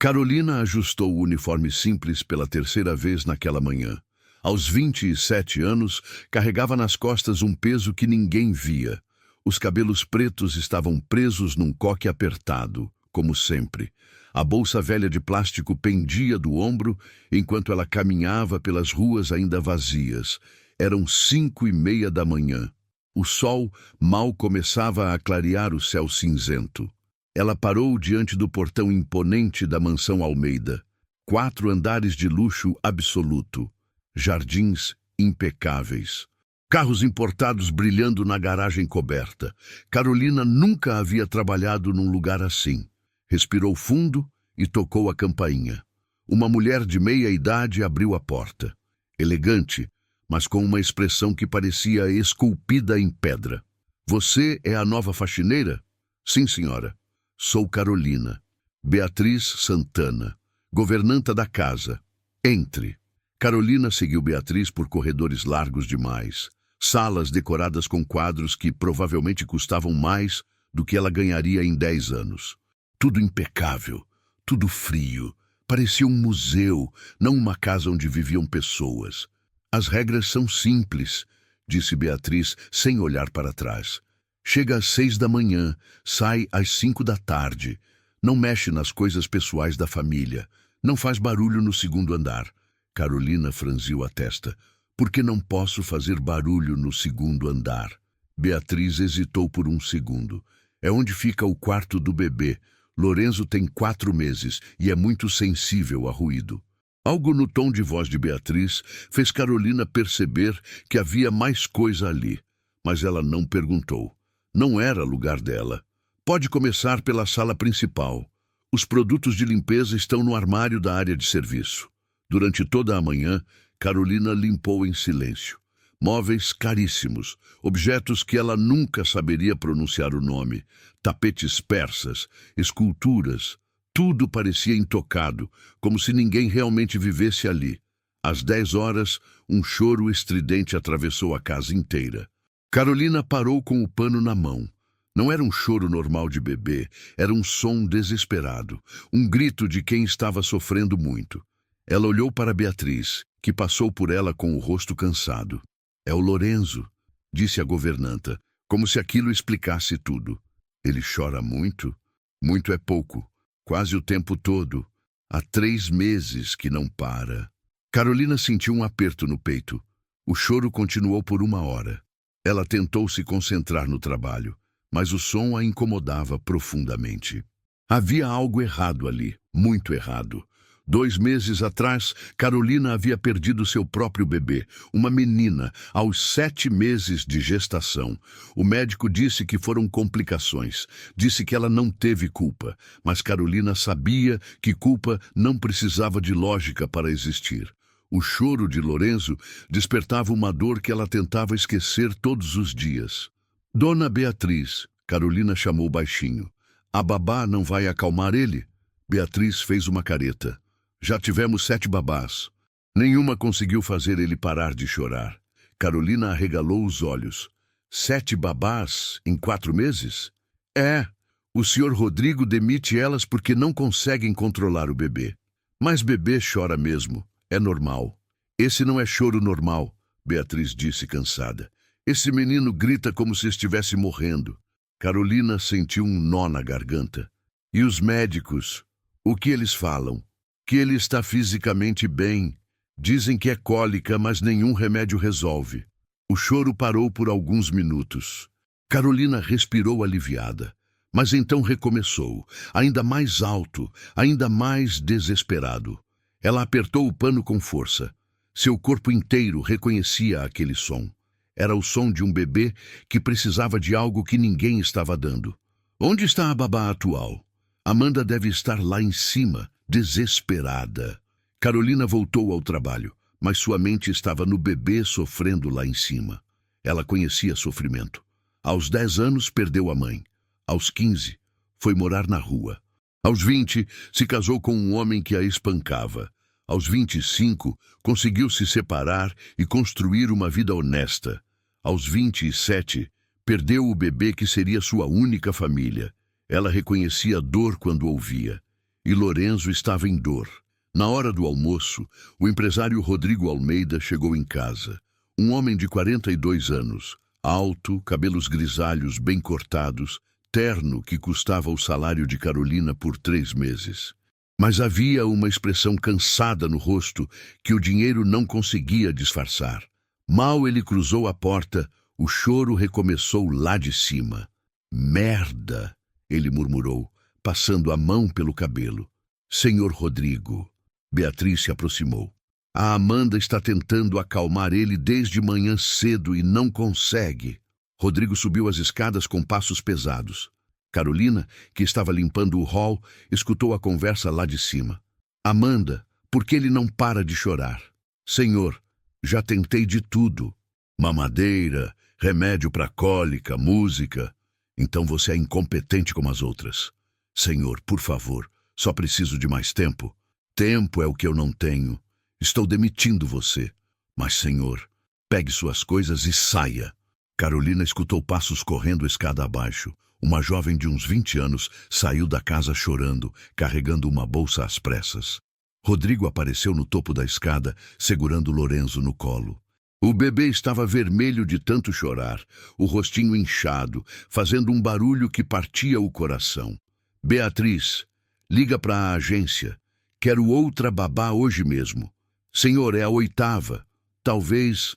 Carolina ajustou o uniforme simples pela terceira vez naquela manhã. Aos 27 anos, carregava nas costas um peso que ninguém via. Os cabelos pretos estavam presos num coque apertado, como sempre. A bolsa velha de plástico pendia do ombro, enquanto ela caminhava pelas ruas ainda vazias. Eram 5:30 da manhã. O sol mal começava a clarear o céu cinzento. Ela parou diante do portão imponente da mansão Almeida. 4 andares de luxo absoluto. Jardins impecáveis. Carros importados brilhando na garagem coberta. Carolina nunca havia trabalhado num lugar assim. Respirou fundo e tocou a campainha. Uma mulher de meia idade abriu a porta. Elegante, mas com uma expressão que parecia esculpida em pedra. Você é a nova faxineira? Sim, senhora. Sou Carolina. Beatriz Santana, governanta da casa. Entre. Carolina seguiu Beatriz por corredores largos demais. Salas decoradas com quadros que provavelmente custavam mais do que ela ganharia em 10 anos. Tudo impecável, tudo frio. Parecia um museu, não uma casa onde viviam pessoas. As regras são simples, disse Beatriz sem olhar para trás. Chega às 6 da manhã, sai às 5 da tarde. Não mexe nas coisas pessoais da família. Não faz barulho no segundo andar. Carolina franziu a testa. Por que não posso fazer barulho no segundo andar? Beatriz hesitou por um segundo. É onde fica o quarto do bebê. Lorenzo tem 4 meses e é muito sensível a ruído. Algo no tom de voz de Beatriz fez Carolina perceber que havia mais coisa ali. Mas ela não perguntou. Não era lugar dela. Pode começar pela sala principal. Os produtos de limpeza estão no armário da área de serviço. Durante toda a manhã, Carolina limpou em silêncio. Móveis caríssimos, objetos que ela nunca saberia pronunciar o nome, tapetes persas, esculturas, tudo parecia intocado, como se ninguém realmente vivesse ali. Às 10 horas, um choro estridente atravessou a casa inteira. Carolina parou com o pano na mão. Não era um choro normal de bebê, era um som desesperado, um grito de quem estava sofrendo muito. Ela olhou para Beatriz, que passou por ela com o rosto cansado. É o Lorenzo, disse a governanta, como se aquilo explicasse tudo. Ele chora muito? Muito é pouco, quase o tempo todo. Há 3 meses que não para. Carolina sentiu um aperto no peito. O choro continuou por 1 hora. Ela tentou se concentrar no trabalho, mas o som a incomodava profundamente. Havia algo errado ali, muito errado. 2 meses atrás, Carolina havia perdido seu próprio bebê, uma menina, aos 7 meses de gestação. O médico disse que foram complicações, disse que ela não teve culpa, mas Carolina sabia que culpa não precisava de lógica para existir. O choro de Lorenzo despertava uma dor que ela tentava esquecer todos os dias. Dona Beatriz, Carolina chamou baixinho. A babá não vai acalmar ele? Beatriz fez uma careta. Já tivemos 7 babás. Nenhuma conseguiu fazer ele parar de chorar. Carolina arregalou os olhos. 7 babás em 4 meses? É. O senhor Rodrigo demite elas porque não conseguem controlar o bebê. Mas bebê chora mesmo. É normal. Esse não é choro normal, Beatriz disse cansada. Esse menino grita como se estivesse morrendo. Carolina sentiu um nó na garganta. E os médicos? O que eles falam? Que ele está fisicamente bem. Dizem que é cólica, mas nenhum remédio resolve. O choro parou por alguns minutos. Carolina respirou aliviada. Mas então recomeçou, ainda mais alto, ainda mais desesperado. Ela apertou o pano com força. Seu corpo inteiro reconhecia aquele som. Era o som de um bebê que precisava de algo que ninguém estava dando. Onde está a babá atual? Amanda deve estar lá em cima, desesperada. Carolina voltou ao trabalho, mas sua mente estava no bebê sofrendo lá em cima. Ela conhecia sofrimento. Aos 10 anos, perdeu a mãe. Aos 15, foi morar na rua. Aos 20, se casou com um homem que a espancava. Aos 25, conseguiu se separar e construir uma vida honesta. Aos 27, perdeu o bebê que seria sua única família. Ela reconhecia a dor quando ouvia. e Lorenzo estava em dor. Na hora do almoço, o empresário Rodrigo Almeida chegou em casa. Um homem de 42 anos, alto, cabelos grisalhos bem cortados, terno que custava o salário de Carolina por 3 meses. Mas havia uma expressão cansada no rosto que o dinheiro não conseguia disfarçar. Mal ele cruzou a porta, o choro recomeçou lá de cima. Merda, ele murmurou, passando a mão pelo cabelo. Senhor Rodrigo. Beatriz se aproximou. A Amanda está tentando acalmar ele desde manhã cedo e não consegue. Rodrigo subiu as escadas com passos pesados. Carolina, que estava limpando o hall, escutou a conversa lá de cima. Amanda, por que ele não para de chorar? Senhor, já tentei de tudo. Mamadeira, remédio para cólica, música. Então você é incompetente como as outras. Senhor, por favor, só preciso de mais tempo. Tempo é o que eu não tenho. Estou demitindo você. Mas, Senhor, pegue suas coisas e saia. Carolina escutou passos correndo escada abaixo. Uma jovem de uns 20 anos saiu da casa chorando, carregando uma bolsa às pressas. Rodrigo apareceu no topo da escada, segurando Lorenzo no colo. O bebê estava vermelho de tanto chorar, o rostinho inchado, fazendo um barulho que partia o coração. Beatriz, liga para a agência. Quero outra babá hoje mesmo. Senhor, é a 8ª. Talvez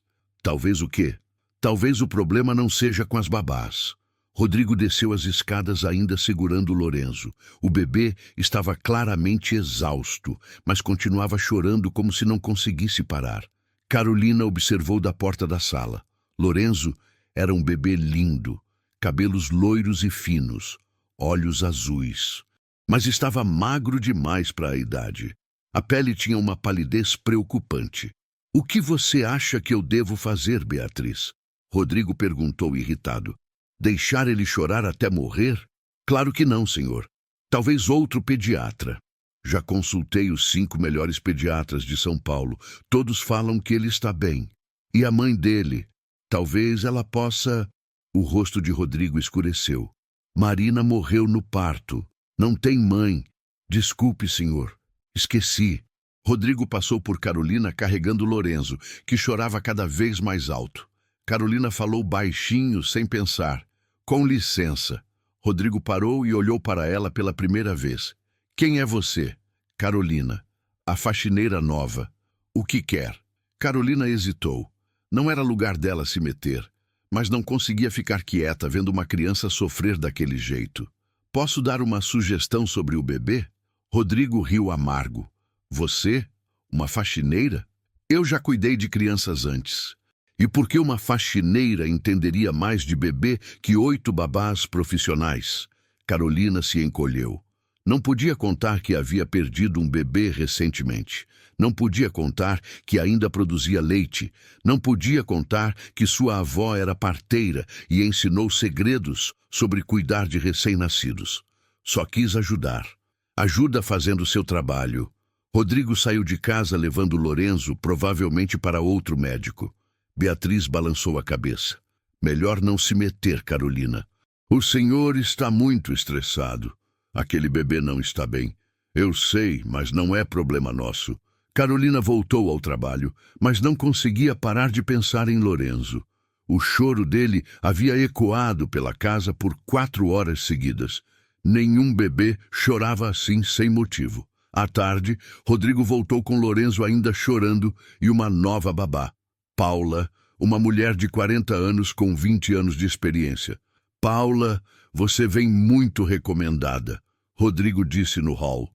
o quê? Talvez o problema não seja com as babás. Rodrigo desceu as escadas ainda segurando Lorenzo. O bebê estava claramente exausto, mas continuava chorando como se não conseguisse parar. Carolina observou da porta da sala. Lorenzo era um bebê lindo, cabelos loiros e finos, olhos azuis. Mas estava magro demais para a idade. A pele tinha uma palidez preocupante. O que você acha que eu devo fazer, Beatriz? Rodrigo perguntou irritado. Deixar ele chorar até morrer? Claro que não, senhor. Talvez outro pediatra. Já consultei os 5 melhores pediatras de São Paulo. Todos falam que ele está bem. E a mãe dele? Talvez ela possa... O rosto de Rodrigo escureceu. Marina morreu no parto. Não tem mãe. Desculpe, senhor. Esqueci. Rodrigo passou por Carolina carregando Lorenzo, que chorava cada vez mais alto. Carolina falou baixinho, sem pensar. Com licença. Rodrigo parou e olhou para ela pela primeira vez. Quem é você? Carolina. A faxineira nova. O que quer? Carolina hesitou. Não era lugar dela se meter, mas não conseguia ficar quieta vendo uma criança sofrer daquele jeito. Posso dar uma sugestão sobre o bebê? Rodrigo riu amargo. Você? Uma faxineira? Eu já cuidei de crianças antes. E por que uma faxineira entenderia mais de bebê que 8 babás profissionais? Carolina se encolheu. Não podia contar que havia perdido um bebê recentemente. Não podia contar que ainda produzia leite. Não podia contar que sua avó era parteira e ensinou segredos sobre cuidar de recém-nascidos. Só quis ajudar. Ajuda fazendo seu trabalho. Rodrigo saiu de casa levando Lorenzo, provavelmente para outro médico. Beatriz balançou a cabeça. Melhor não se meter, Carolina. O senhor está muito estressado. Aquele bebê não está bem. Eu sei, mas não é problema nosso. Carolina voltou ao trabalho, mas não conseguia parar de pensar em Lorenzo. O choro dele havia ecoado pela casa por 4 horas seguidas. Nenhum bebê chorava assim sem motivo. À tarde, Rodrigo voltou com Lorenzo ainda chorando e uma nova babá. Paula, uma mulher de 40 anos com 20 anos de experiência. Paula, você vem muito recomendada, Rodrigo disse no hall.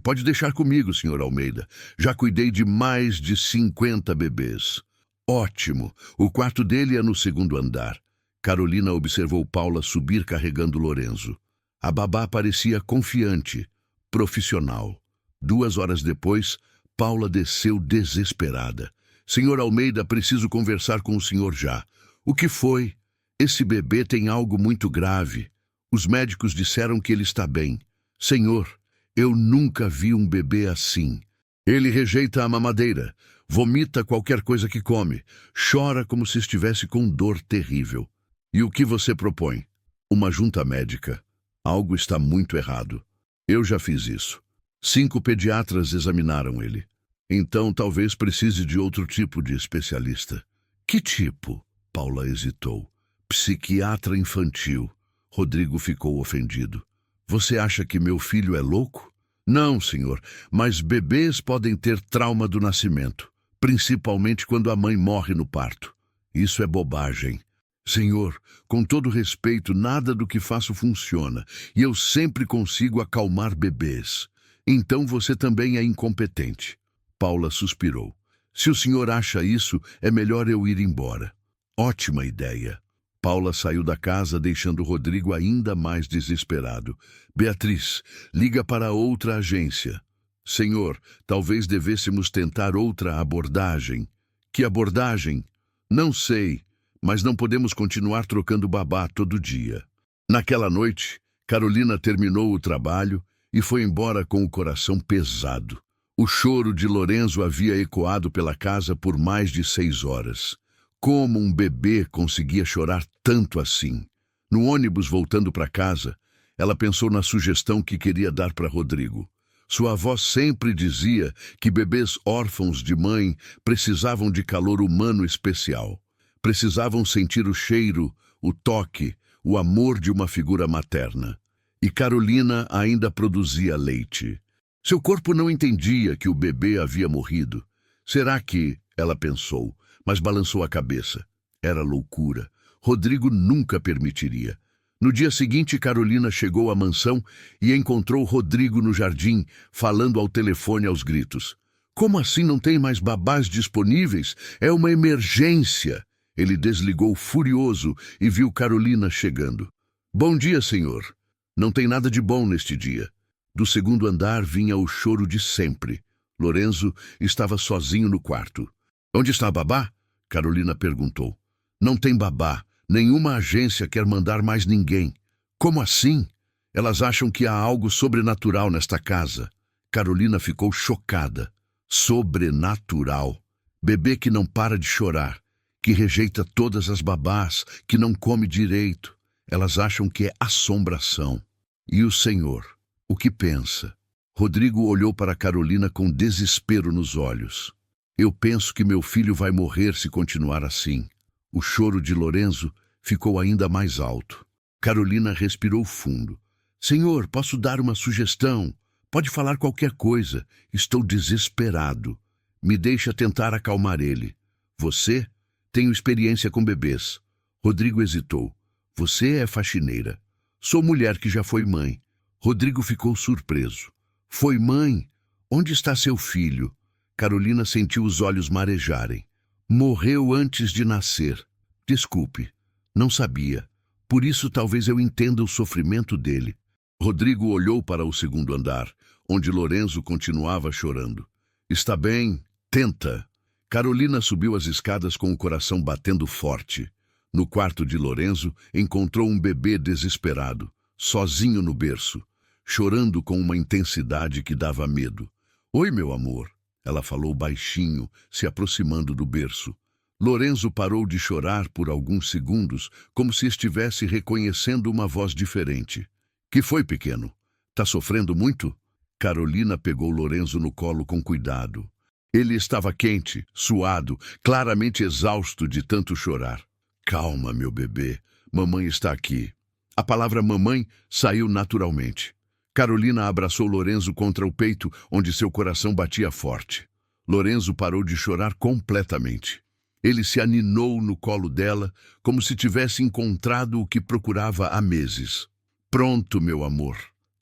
Pode deixar comigo, senhor Almeida. Já cuidei de mais de 50 bebês. Ótimo. O quarto dele é no 2º andar. Carolina observou Paula subir carregando Lorenzo. A babá parecia confiante, profissional. 2 horas depois, Paula desceu desesperada. Senhor Almeida, preciso conversar com o senhor já. O que foi? Esse bebê tem algo muito grave. Os médicos disseram que ele está bem. Senhor, eu nunca vi um bebê assim. Ele rejeita a mamadeira, vomita qualquer coisa que come, chora como se estivesse com dor terrível. E o que você propõe? Uma junta médica. Algo está muito errado. Eu já fiz isso. 5 pediatras examinaram ele. Então talvez precise de outro tipo de especialista. Que tipo? Paula hesitou. Psiquiatra infantil. Rodrigo ficou ofendido. Você acha que meu filho é louco? Não, senhor, mas bebês podem ter trauma do nascimento, principalmente quando a mãe morre no parto. Isso é bobagem. Senhor, com todo respeito, nada do que faço funciona, e eu sempre consigo acalmar bebês. Então você também é incompetente. Paula suspirou. Se o senhor acha isso, é melhor eu ir embora. Ótima ideia. Paula saiu da casa, deixando Rodrigo ainda mais desesperado. Beatriz, liga para outra agência. Senhor, talvez devêssemos tentar outra abordagem. Que abordagem? Não sei, mas não podemos continuar trocando babá todo dia. Naquela noite, Carolina terminou o trabalho e foi embora com o coração pesado. O choro de Lorenzo havia ecoado pela casa por mais de 6 horas. Como um bebê conseguia chorar tanto assim? No ônibus voltando para casa, ela pensou na sugestão que queria dar para Rodrigo. Sua avó sempre dizia que bebês órfãos de mãe precisavam de calor humano especial. Precisavam sentir o cheiro, o toque, o amor de uma figura materna. E Carolina ainda produzia leite. Seu corpo não entendia que o bebê havia morrido. Será que, ela pensou, mas balançou a cabeça. Era loucura. Rodrigo nunca permitiria. No dia seguinte, Carolina chegou à mansão e encontrou Rodrigo no jardim, falando ao telefone aos gritos. Como assim não tem mais babás disponíveis? É uma emergência! Ele desligou furioso e viu Carolina chegando. Bom dia, senhor. Não tem nada de bom neste dia. Do segundo andar vinha o choro de sempre. Lorenzo estava sozinho no quarto. Onde está a babá? Carolina perguntou. Não tem babá. Nenhuma agência quer mandar mais ninguém. Como assim? Elas acham que há algo sobrenatural nesta casa. Carolina ficou chocada. Sobrenatural. Bebê que não para de chorar, que rejeita todas as babás, que não come direito. Elas acham que é assombração. E o senhor? O que pensa? Rodrigo olhou para Carolina com desespero nos olhos. Eu penso que meu filho vai morrer se continuar assim. O choro de Lorenzo ficou ainda mais alto. Carolina respirou fundo. Senhor, posso dar uma sugestão? Pode falar qualquer coisa. Estou desesperado. Me deixa tentar acalmar ele. Você? Tenho experiência com bebês. Rodrigo hesitou. Você é faxineira. Sou mulher que já foi mãe. Rodrigo ficou surpreso. Foi mãe? Onde está seu filho? Carolina sentiu os olhos marejarem. Morreu antes de nascer. Desculpe, não sabia. Por isso talvez eu entenda o sofrimento dele. Rodrigo olhou para o segundo andar, onde Lorenzo continuava chorando. Está bem, tenta. Carolina subiu as escadas com o coração batendo forte. No quarto de Lorenzo, encontrou um bebê desesperado, sozinho no berço, chorando com uma intensidade que dava medo. Oi, meu amor. Ela falou baixinho, se aproximando do berço. Lorenzo parou de chorar por alguns segundos, como se estivesse reconhecendo uma voz diferente. Que foi, pequeno? Tá sofrendo muito? Carolina pegou Lorenzo no colo com cuidado. Ele estava quente, suado, claramente exausto de tanto chorar. Calma, meu bebê. Mamãe está aqui. A palavra mamãe saiu naturalmente. Carolina abraçou Lorenzo contra o peito, onde seu coração batia forte. Lorenzo parou de chorar completamente. Ele se aninou no colo dela, como se tivesse encontrado o que procurava há meses. Pronto, meu amor.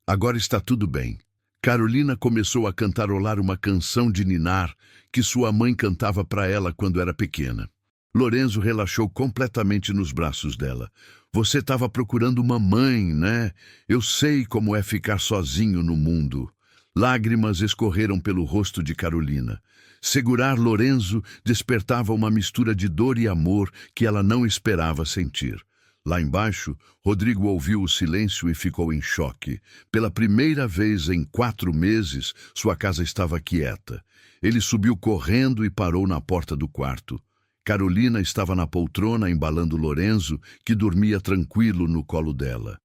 Agora está tudo bem. Carolina começou a cantarolar uma canção de ninar que sua mãe cantava para ela quando era pequena. Lorenzo relaxou completamente nos braços dela. Você estava procurando uma mãe, né? Eu sei como é ficar sozinho no mundo. Lágrimas escorreram pelo rosto de Carolina. Segurar Lorenzo despertava uma mistura de dor e amor que ela não esperava sentir. Lá embaixo, Rodrigo ouviu o silêncio e ficou em choque. Pela primeira vez em 4 meses, sua casa estava quieta. Ele subiu correndo e parou na porta do quarto. Carolina estava na poltrona embalando Lorenzo, que dormia tranquilo no colo dela.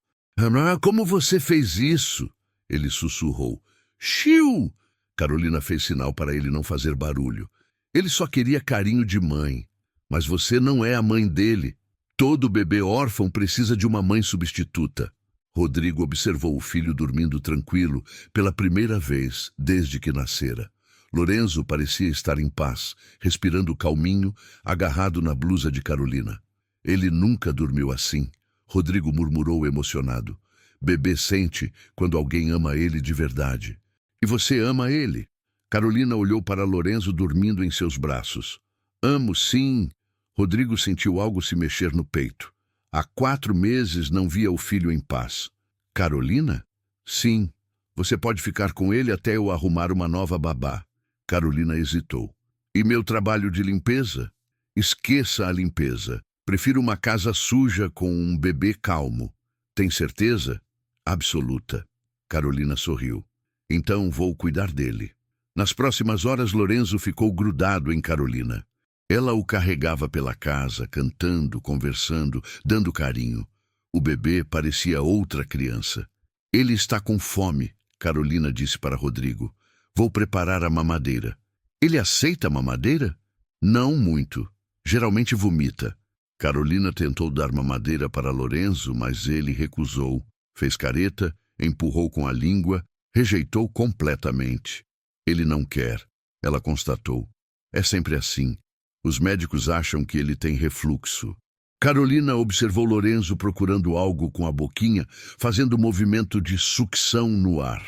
Como você fez isso? Ele sussurrou. Xiu! Carolina fez sinal para ele não fazer barulho. Ele só queria carinho de mãe. Mas você não é a mãe dele. Todo bebê órfão precisa de uma mãe substituta. Rodrigo observou o filho dormindo tranquilo pela primeira vez desde que nascera. Lorenzo parecia estar em paz, respirando calminho, agarrado na blusa de Carolina. Ele nunca dormiu assim, Rodrigo murmurou emocionado. Bebê sente quando alguém ama ele de verdade. E você ama ele? Carolina olhou para Lorenzo dormindo em seus braços. Amo, sim. Rodrigo sentiu algo se mexer no peito. Há 4 meses não via o filho em paz. Carolina? Sim. Você pode ficar com ele até eu arrumar uma nova babá. Carolina hesitou. E meu trabalho de limpeza? Esqueça a limpeza. Prefiro uma casa suja com um bebê calmo. Tem certeza? Absoluta. Carolina sorriu. Então vou cuidar dele. Nas próximas horas, Lorenzo ficou grudado em Carolina. Ela o carregava pela casa, cantando, conversando, dando carinho. O bebê parecia outra criança. Ele está com fome, Carolina disse para Rodrigo. Vou preparar a mamadeira. Ele aceita a mamadeira? Não muito. Geralmente vomita. Carolina tentou dar mamadeira para Lorenzo, mas ele recusou. Fez careta, empurrou com a língua, rejeitou completamente. Ele não quer, ela constatou. É sempre assim. Os médicos acham que ele tem refluxo. Carolina observou Lorenzo procurando algo com a boquinha, fazendo movimento de sucção no ar.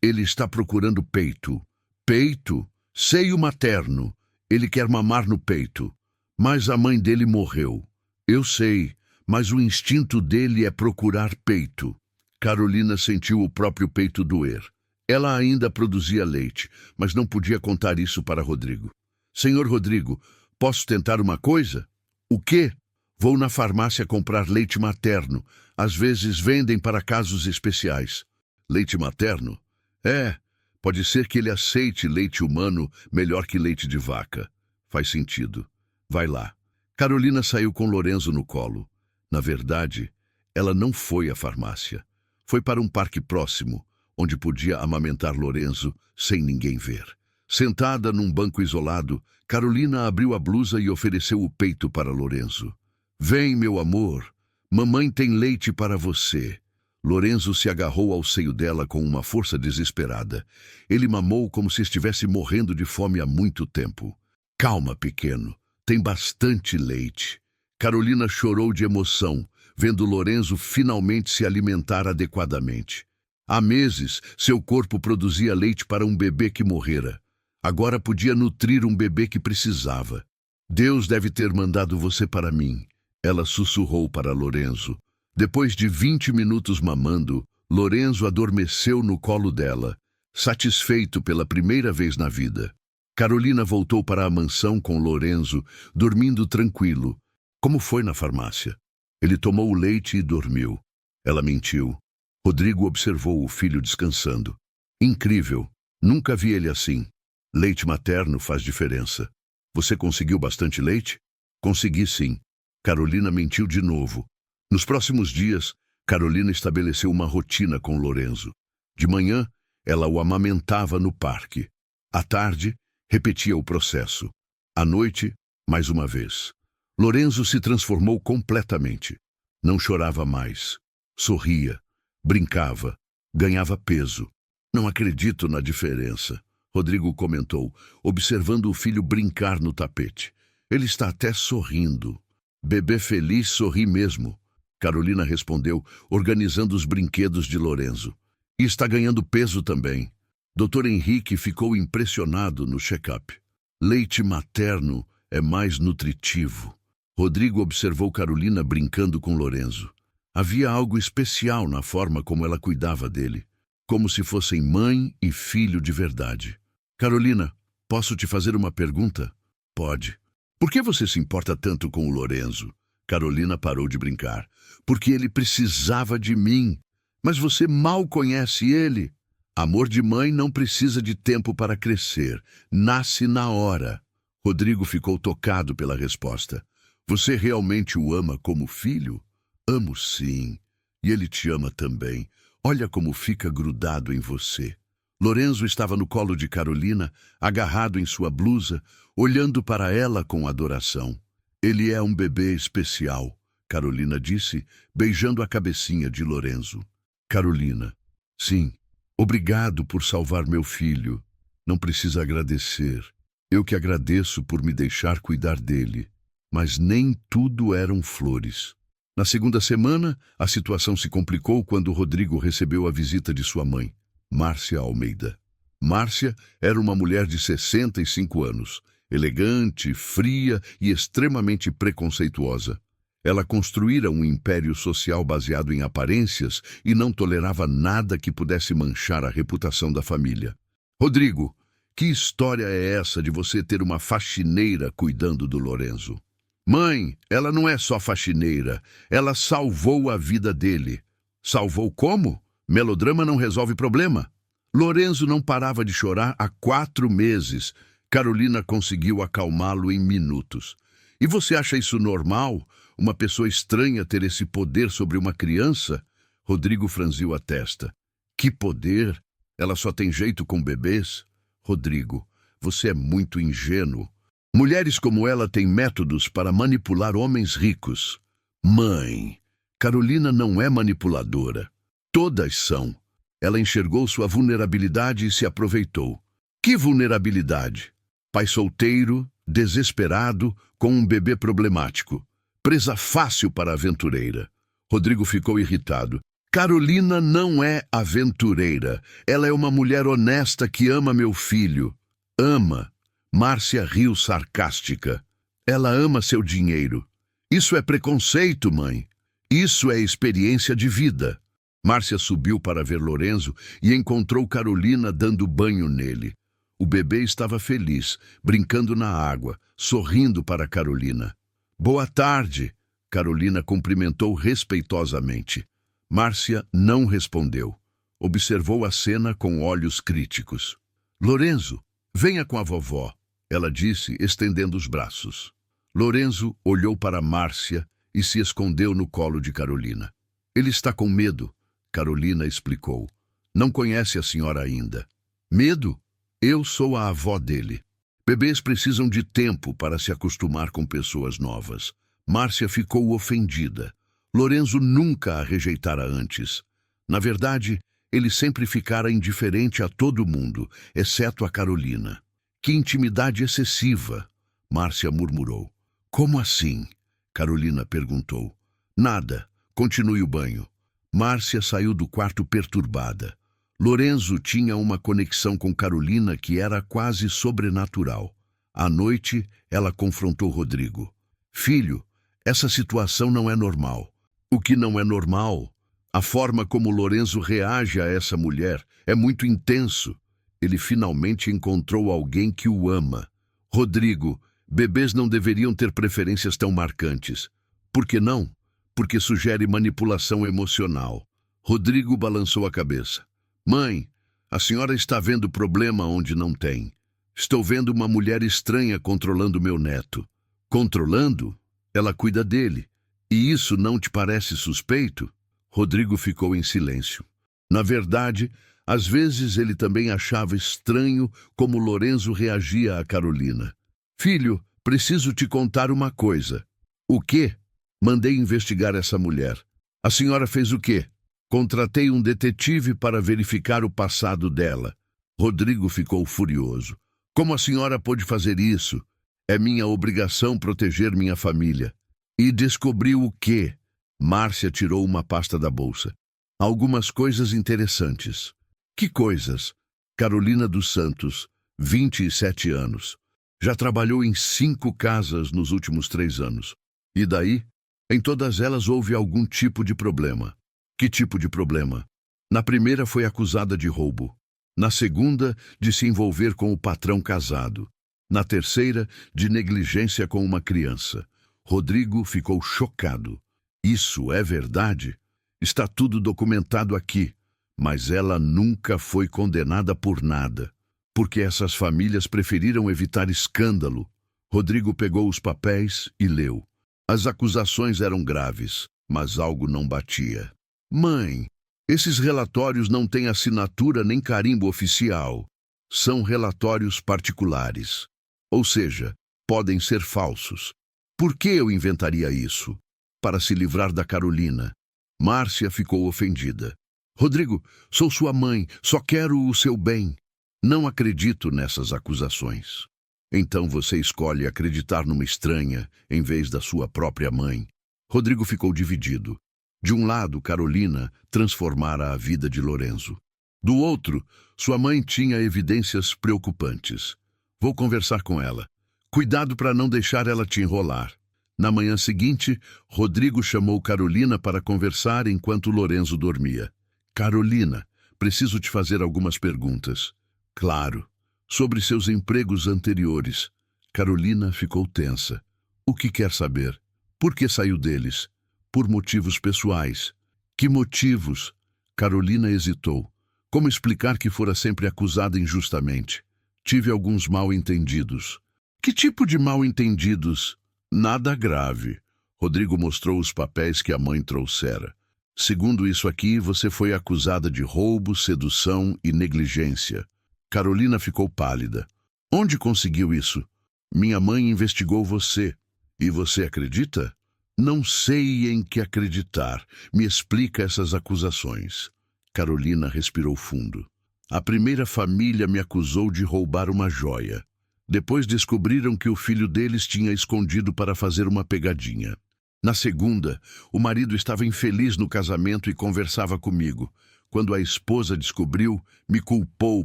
Ele está procurando peito. Peito? Seio materno. Ele quer mamar no peito. Mas a mãe dele morreu. Eu sei, mas o instinto dele é procurar peito. Carolina sentiu o próprio peito doer. Ela ainda produzia leite, mas não podia contar isso para Rodrigo. Senhor Rodrigo, posso tentar uma coisa? O quê? Vou na farmácia comprar leite materno. Às vezes vendem para casos especiais. Leite materno? É, pode ser que ele aceite leite humano melhor que leite de vaca. Faz sentido. Vai lá. Carolina saiu com Lorenzo no colo. Na verdade, ela não foi à farmácia. Foi para um parque próximo, onde podia amamentar Lorenzo sem ninguém ver. Sentada num banco isolado, Carolina abriu a blusa e ofereceu o peito para Lorenzo. Vem, meu amor. Mamãe tem leite para você. Lorenzo se agarrou ao seio dela com uma força desesperada. Ele mamou como se estivesse morrendo de fome há muito tempo. Calma, pequeno. Tem bastante leite. Carolina chorou de emoção, vendo Lorenzo finalmente se alimentar adequadamente. Há meses, seu corpo produzia leite para um bebê que morrera. Agora podia nutrir um bebê que precisava. Deus deve ter mandado você para mim. Ela sussurrou para Lorenzo. Depois de 20 minutos mamando, Lorenzo adormeceu no colo dela, satisfeito pela primeira vez na vida. Carolina voltou para a mansão com Lorenzo, dormindo tranquilo. Como foi na farmácia? Ele tomou o leite e dormiu. Ela mentiu. Rodrigo observou o filho descansando. Incrível. Nunca vi ele assim. Leite materno faz diferença. Você conseguiu bastante leite? Consegui, sim. Carolina mentiu de novo. Nos próximos dias, Carolina estabeleceu uma rotina com Lorenzo. De manhã, ela o amamentava no parque. À tarde, repetia o processo. À noite, mais uma vez. Lorenzo se transformou completamente. Não chorava mais. Sorria. Brincava. Ganhava peso. Não acredito na diferença, Rodrigo comentou, observando o filho brincar no tapete. Ele está até sorrindo. Bebê feliz sorri mesmo. Carolina respondeu, organizando os brinquedos de Lorenzo. E está ganhando peso também. Dr. Henrique ficou impressionado no check-up. Leite materno é mais nutritivo. Rodrigo observou Carolina brincando com Lorenzo. Havia algo especial na forma como ela cuidava dele, como se fossem mãe e filho de verdade. Carolina, posso te fazer uma pergunta? Pode. Por que você se importa tanto com o Lorenzo? Carolina parou de brincar. Porque ele precisava de mim. Mas você mal conhece ele. Amor de mãe não precisa de tempo para crescer. Nasce na hora. Rodrigo ficou tocado pela resposta. Você realmente o ama como filho? Amo, sim. E ele te ama também. Olha como fica grudado em você. Lorenzo estava no colo de Carolina, agarrado em sua blusa, olhando para ela com adoração. Ele é um bebê especial, Carolina disse, beijando a cabecinha de Lorenzo. Carolina: sim, obrigado por salvar meu filho. Não precisa agradecer. Eu que agradeço por me deixar cuidar dele. Mas nem tudo eram flores. Na segunda semana, a situação se complicou quando Rodrigo recebeu a visita de sua mãe, Márcia Almeida. Márcia era uma mulher de 65 anos, elegante, fria e extremamente preconceituosa. Ela construíra um império social baseado em aparências e não tolerava nada que pudesse manchar a reputação da família. Rodrigo, que história é essa de você ter uma faxineira cuidando do Lorenzo? Mãe, ela não é só faxineira, ela salvou a vida dele. Salvou como? Melodrama não resolve problema. Lorenzo não parava de chorar há 4 meses. Carolina conseguiu acalmá-lo em minutos. E você acha isso normal? Uma pessoa estranha ter esse poder sobre uma criança? Rodrigo franziu a testa. Que poder? Ela só tem jeito com bebês? Rodrigo, você é muito ingênuo. Mulheres como ela têm métodos para manipular homens ricos. Mãe, Carolina não é manipuladora. Todas são. Ela enxergou sua vulnerabilidade e se aproveitou. Que vulnerabilidade? Pai solteiro, desesperado, com um bebê problemático. Presa fácil para a aventureira. Rodrigo ficou irritado. Carolina não é aventureira. Ela é uma mulher honesta que ama meu filho. Ama. Márcia riu sarcástica. Ela ama seu dinheiro. Isso é preconceito, mãe. Isso é experiência de vida. Márcia subiu para ver Lorenzo e encontrou Carolina dando banho nele. O bebê estava feliz, brincando na água, sorrindo para Carolina. Boa tarde, Carolina cumprimentou respeitosamente. Márcia não respondeu. Observou a cena com olhos críticos. Lorenzo, venha com a vovó, ela disse, estendendo os braços. Lorenzo olhou para Márcia e se escondeu no colo de Carolina. Ele está com medo, Carolina explicou. Não conhece a senhora ainda. Medo? Eu sou a avó dele. Bebês precisam de tempo para se acostumar com pessoas novas. Márcia ficou ofendida. Lorenzo nunca a rejeitara antes. Na verdade, ele sempre ficara indiferente a todo mundo, exceto a Carolina. Que intimidade excessiva, Márcia murmurou. Como assim? Carolina perguntou. Nada. Continue o banho. Márcia saiu do quarto perturbada. Lorenzo tinha uma conexão com Carolina que era quase sobrenatural. À noite, ela confrontou Rodrigo. Filho, essa situação não é normal. O que não é normal? A forma como Lorenzo reage a essa mulher é muito intenso. Ele finalmente encontrou alguém que o ama. Rodrigo, bebês não deveriam ter preferências tão marcantes. Por que não? Porque sugere manipulação emocional. Rodrigo balançou a cabeça. Mãe, a senhora está vendo problema onde não tem. Estou vendo uma mulher estranha controlando meu neto. Controlando? Ela cuida dele. E isso não te parece suspeito? Rodrigo ficou em silêncio. Na verdade, às vezes ele também achava estranho como Lorenzo reagia a Carolina. Filho, preciso te contar uma coisa. O quê? Mandei investigar essa mulher. A senhora fez o quê? Contratei um detetive para verificar o passado dela. Rodrigo ficou furioso. Como a senhora pôde fazer isso? É minha obrigação proteger minha família. E descobriu o quê? Márcia tirou uma pasta da bolsa. Algumas coisas interessantes. Que coisas? Carolina dos Santos, 27 anos. Já trabalhou em 5 casas nos últimos 3 anos. E daí? Em todas elas houve algum tipo de problema. Que tipo de problema? Na primeira foi acusada de roubo. Na segunda, de se envolver com o patrão casado. Na terceira, de negligência com uma criança. Rodrigo ficou chocado. Isso é verdade? Está tudo documentado aqui. Mas ela nunca foi condenada por nada. Porque essas famílias preferiram evitar escândalo. Rodrigo pegou os papéis e leu. As acusações eram graves, mas algo não batia. Mãe, Esses relatórios não têm assinatura nem carimbo oficial. São relatórios particulares. Ou seja, podem ser falsos. Por que eu inventaria isso? Para se livrar da Carolina. Márcia ficou ofendida. Rodrigo, sou sua mãe, só quero o seu bem. Não acredito nessas acusações. Então você escolhe acreditar numa estranha em vez da sua própria mãe. Rodrigo ficou dividido. De um lado, Carolina transformara a vida de Lorenzo. Do outro, sua mãe tinha evidências preocupantes. Vou conversar com ela. Cuidado para não deixar ela te enrolar. Na manhã seguinte, Rodrigo chamou Carolina para conversar enquanto Lorenzo dormia. Carolina, preciso te fazer algumas perguntas. Claro. Sobre seus empregos anteriores. Carolina ficou tensa. O que quer saber? Por que saiu deles? Por motivos pessoais. Que motivos? Carolina hesitou. Como explicar que fora sempre acusada injustamente? Tive alguns mal-entendidos. Que tipo de mal-entendidos? Nada grave. Rodrigo mostrou os papéis que a mãe trouxera. Segundo isso aqui, você foi acusada de roubo, sedução e negligência. Carolina ficou pálida. Onde conseguiu isso? Minha mãe investigou você. E você acredita? Não sei em que acreditar. Me explica essas acusações. Carolina respirou fundo. A primeira família me acusou de roubar uma joia. Depois descobriram que o filho deles tinha escondido para fazer uma pegadinha. Na segunda, o marido estava infeliz no casamento e conversava comigo. Quando a esposa descobriu, me culpou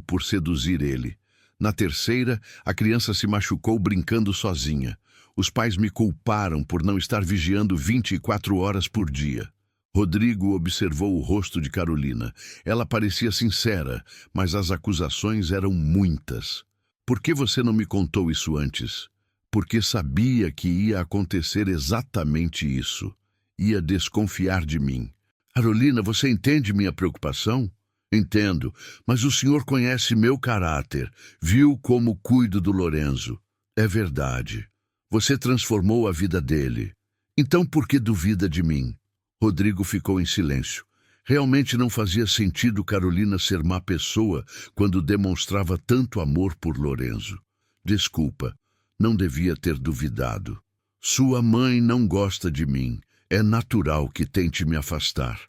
por seduzir ele. Na terceira, a criança se machucou brincando sozinha. Os pais me culparam por não estar vigiando 24 horas por dia. Rodrigo observou o rosto de Carolina. Ela parecia sincera, mas as acusações eram muitas. Por que você não me contou isso antes? Porque sabia que ia acontecer exatamente isso. Ia desconfiar de mim. Carolina, você entende minha preocupação? Entendo, mas o senhor conhece meu caráter. Viu como cuido do Lorenzo. É verdade. Você transformou a vida dele. Então por que duvida de mim? Rodrigo ficou em silêncio. Realmente não fazia sentido Carolina ser má pessoa quando demonstrava tanto amor por Lorenzo. Desculpa, não devia ter duvidado. Sua mãe não gosta de mim. É natural que tente me afastar.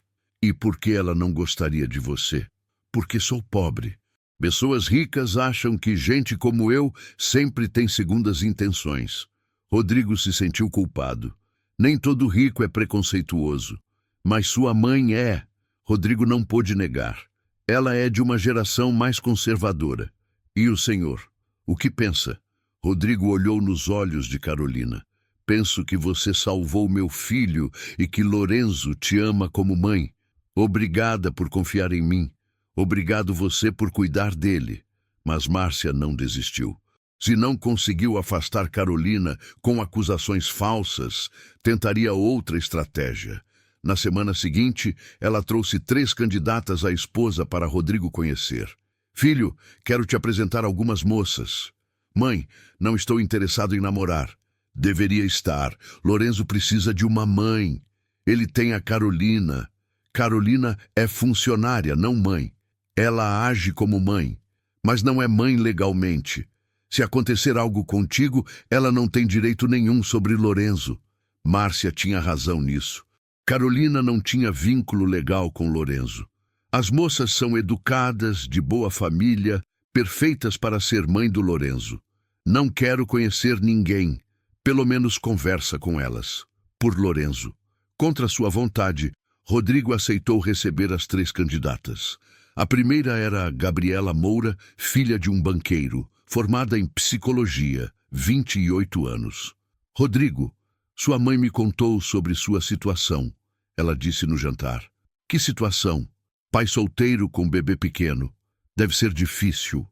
E por que ela não gostaria de você? Porque sou pobre. Pessoas ricas acham que gente como eu sempre tem segundas intenções. Rodrigo se sentiu culpado. Nem todo rico é preconceituoso. Mas sua mãe é. Rodrigo não pôde negar. Ela é de uma geração mais conservadora. E o senhor? O que pensa? Rodrigo olhou nos olhos de Carolina. Penso que você salvou meu filho e que Lorenzo te ama como mãe. Obrigada por confiar em mim. Obrigado você por cuidar dele. Mas Márcia não desistiu. Se não conseguiu afastar Carolina com acusações falsas, tentaria outra estratégia. Na semana seguinte, ela trouxe 3 candidatas à esposa para Rodrigo conhecer. Filho, quero te apresentar algumas moças. Mãe, não estou interessado em namorar. Deveria estar. Lorenzo precisa de uma mãe. Ele tem a Carolina. Carolina é funcionária, não mãe. Ela age como mãe, mas não é mãe legalmente. Se acontecer algo contigo, ela não tem direito nenhum sobre Lorenzo. Márcia tinha razão nisso. Carolina não tinha vínculo legal com Lorenzo. As moças são educadas, de boa família, perfeitas para ser mãe do Lorenzo. Não quero conhecer ninguém. Pelo menos conversa com elas. Por Lorenzo. Contra sua vontade, Rodrigo aceitou receber as 3 candidatas. A primeira era Gabriela Moura, filha de um banqueiro, formada em psicologia, 28 anos. Rodrigo, sua mãe me contou sobre sua situação. Ela disse no jantar. Que situação? Pai solteiro com bebê pequeno. Deve ser difícil.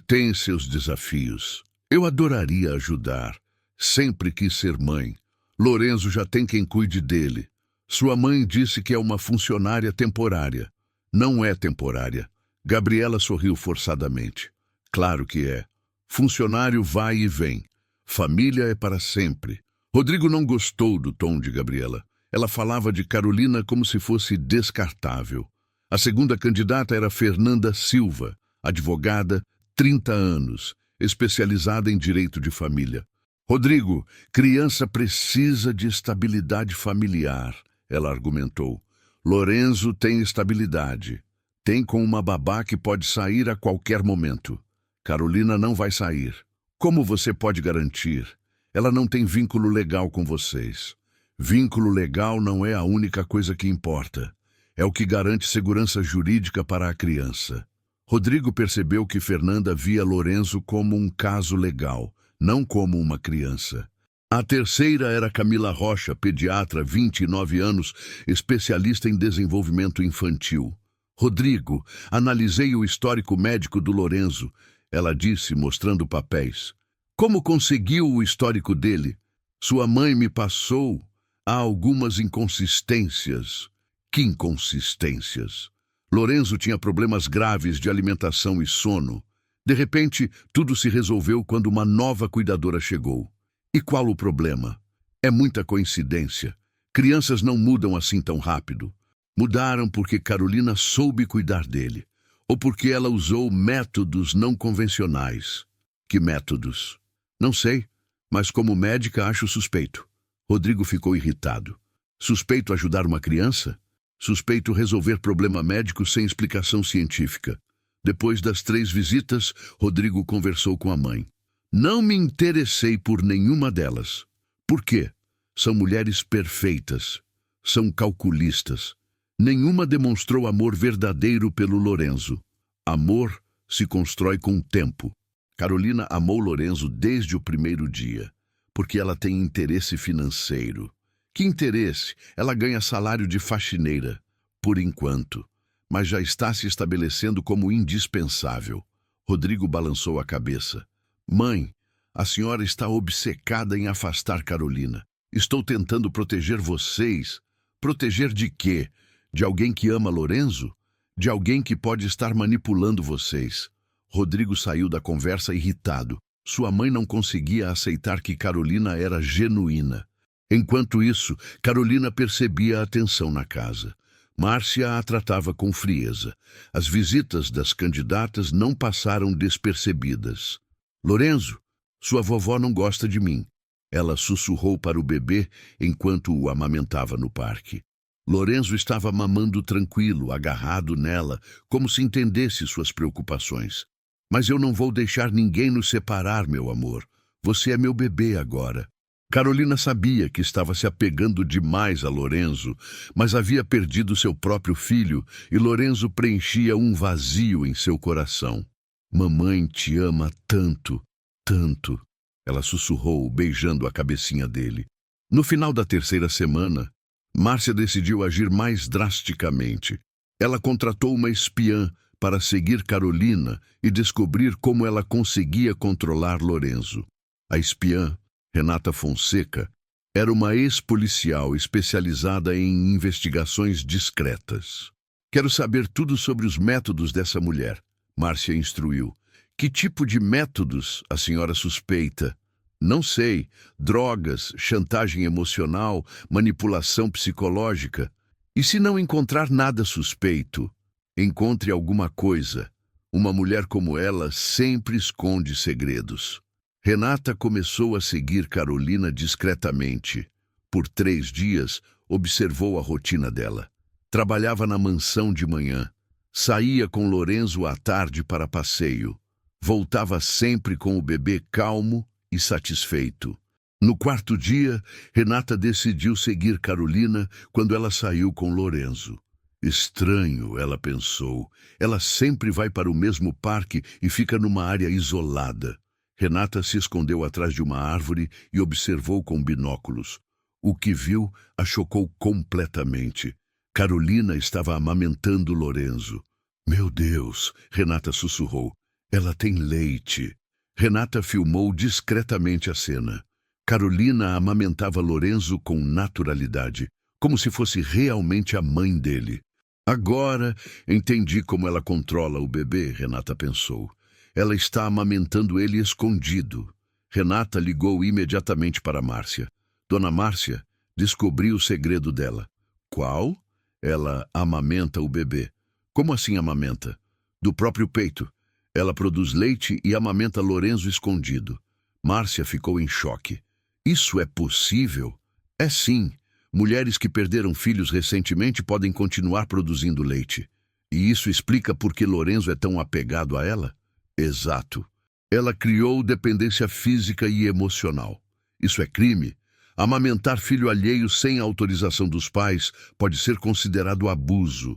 Tem seus desafios. Eu adoraria ajudar. Sempre quis ser mãe. Lorenzo já tem quem cuide dele. Sua mãe disse que é uma funcionária temporária. Não é temporária. Gabriela sorriu forçadamente. Claro que é. Funcionário vai e vem. Família é para sempre. Rodrigo não gostou do tom de Gabriela. Ela falava de Carolina como se fosse descartável. A segunda candidata era Fernanda Silva, advogada, 30 anos, especializada em direito de família. Rodrigo, criança precisa de estabilidade familiar, ela argumentou. Lorenzo tem estabilidade. Tem com uma babá que pode sair a qualquer momento. Carolina não vai sair. Como você pode garantir? Ela não tem vínculo legal com vocês. Vínculo legal não é a única coisa que importa. É o que garante segurança jurídica para a criança. Rodrigo percebeu que Fernanda via Lorenzo como um caso legal, não como uma criança. A terceira era Camila Rocha, pediatra, 29 anos, especialista em desenvolvimento infantil. Rodrigo, analisei o histórico médico do Lorenzo, ela disse, mostrando papéis. Como conseguiu o histórico dele? Sua mãe me passou. Há algumas inconsistências. Que inconsistências? Lorenzo tinha problemas graves de alimentação e sono. De repente, tudo se resolveu quando uma nova cuidadora chegou. E qual o problema? É muita coincidência. Crianças não mudam assim tão rápido. Mudaram porque Carolina soube cuidar dele. Ou porque ela usou métodos não convencionais. Que métodos? Não sei, mas como médica acho suspeito. Rodrigo ficou irritado. Suspeito ajudar uma criança? Suspeito resolver problema médico sem explicação científica. Depois das 3 visitas, Rodrigo conversou com a mãe. Não me interessei por nenhuma delas. Por quê? São mulheres perfeitas. São calculistas. Nenhuma demonstrou amor verdadeiro pelo Lorenzo. Amor se constrói com o tempo. Carolina amou Lorenzo desde o primeiro dia, porque ela tem interesse financeiro. Que interesse? Ela ganha salário de faxineira, por enquanto, mas já está se estabelecendo como indispensável. Rodrigo balançou a cabeça. Mãe, a senhora está obcecada em afastar Carolina. Estou tentando proteger vocês. Proteger de quê? De alguém que ama Lorenzo? De alguém que pode estar manipulando vocês? Rodrigo saiu da conversa irritado. Sua mãe não conseguia aceitar que Carolina era genuína. Enquanto isso, Carolina percebia a tensão na casa. Márcia a tratava com frieza. As visitas das candidatas não passaram despercebidas. Lorenzo, sua vovó não gosta de mim. Ela sussurrou para o bebê enquanto o amamentava no parque. Lorenzo estava mamando tranquilo, agarrado nela, como se entendesse suas preocupações. Mas eu não vou deixar ninguém nos separar, meu amor. Você é meu bebê agora. Carolina sabia que estava se apegando demais a Lorenzo, mas havia perdido seu próprio filho e Lorenzo preenchia um vazio em seu coração. Mamãe te ama tanto, tanto, ela sussurrou, beijando a cabecinha dele. No final da 3ª semana, Márcia decidiu agir mais drasticamente. Ela contratou uma espiã para seguir Carolina e descobrir como ela conseguia controlar Lorenzo. A espiã, Renata Fonseca, era uma ex-policial especializada em investigações discretas. Quero saber tudo sobre os métodos dessa mulher, Márcia instruiu. Que tipo de métodos a senhora suspeita? Não sei. Drogas, chantagem emocional, manipulação psicológica. E se não encontrar nada suspeito, encontre alguma coisa. Uma mulher como ela sempre esconde segredos. Renata começou a seguir Carolina discretamente. Por 3 dias, observou a rotina dela. Trabalhava na mansão de manhã. Saía com Lorenzo à tarde para passeio. Voltava sempre com o bebê calmo e satisfeito. No 4º dia, Renata decidiu seguir Carolina quando ela saiu com Lorenzo. Estranho, ela pensou. Ela sempre vai para o mesmo parque e fica numa área isolada. Renata se escondeu atrás de uma árvore e observou com binóculos. O que viu a chocou completamente. Carolina estava amamentando Lorenzo. Meu Deus, Renata sussurrou. Ela tem leite. Renata filmou discretamente a cena. Carolina amamentava Lorenzo com naturalidade, como se fosse realmente a mãe dele. Agora entendi como ela controla o bebê, Renata pensou. Ela está amamentando ele escondido. Renata ligou imediatamente para Márcia. Dona Márcia, descobri o segredo dela. Qual? Ela amamenta o bebê. Como assim amamenta? Do próprio peito. Ela produz leite e amamenta Lorenzo escondido. Márcia ficou em choque. Isso é possível? É sim. Mulheres que perderam filhos recentemente podem continuar produzindo leite. E isso explica por que Lorenzo é tão apegado a ela? Exato. Ela criou dependência física e emocional. Isso é crime. Amamentar filho alheio sem autorização dos pais pode ser considerado abuso.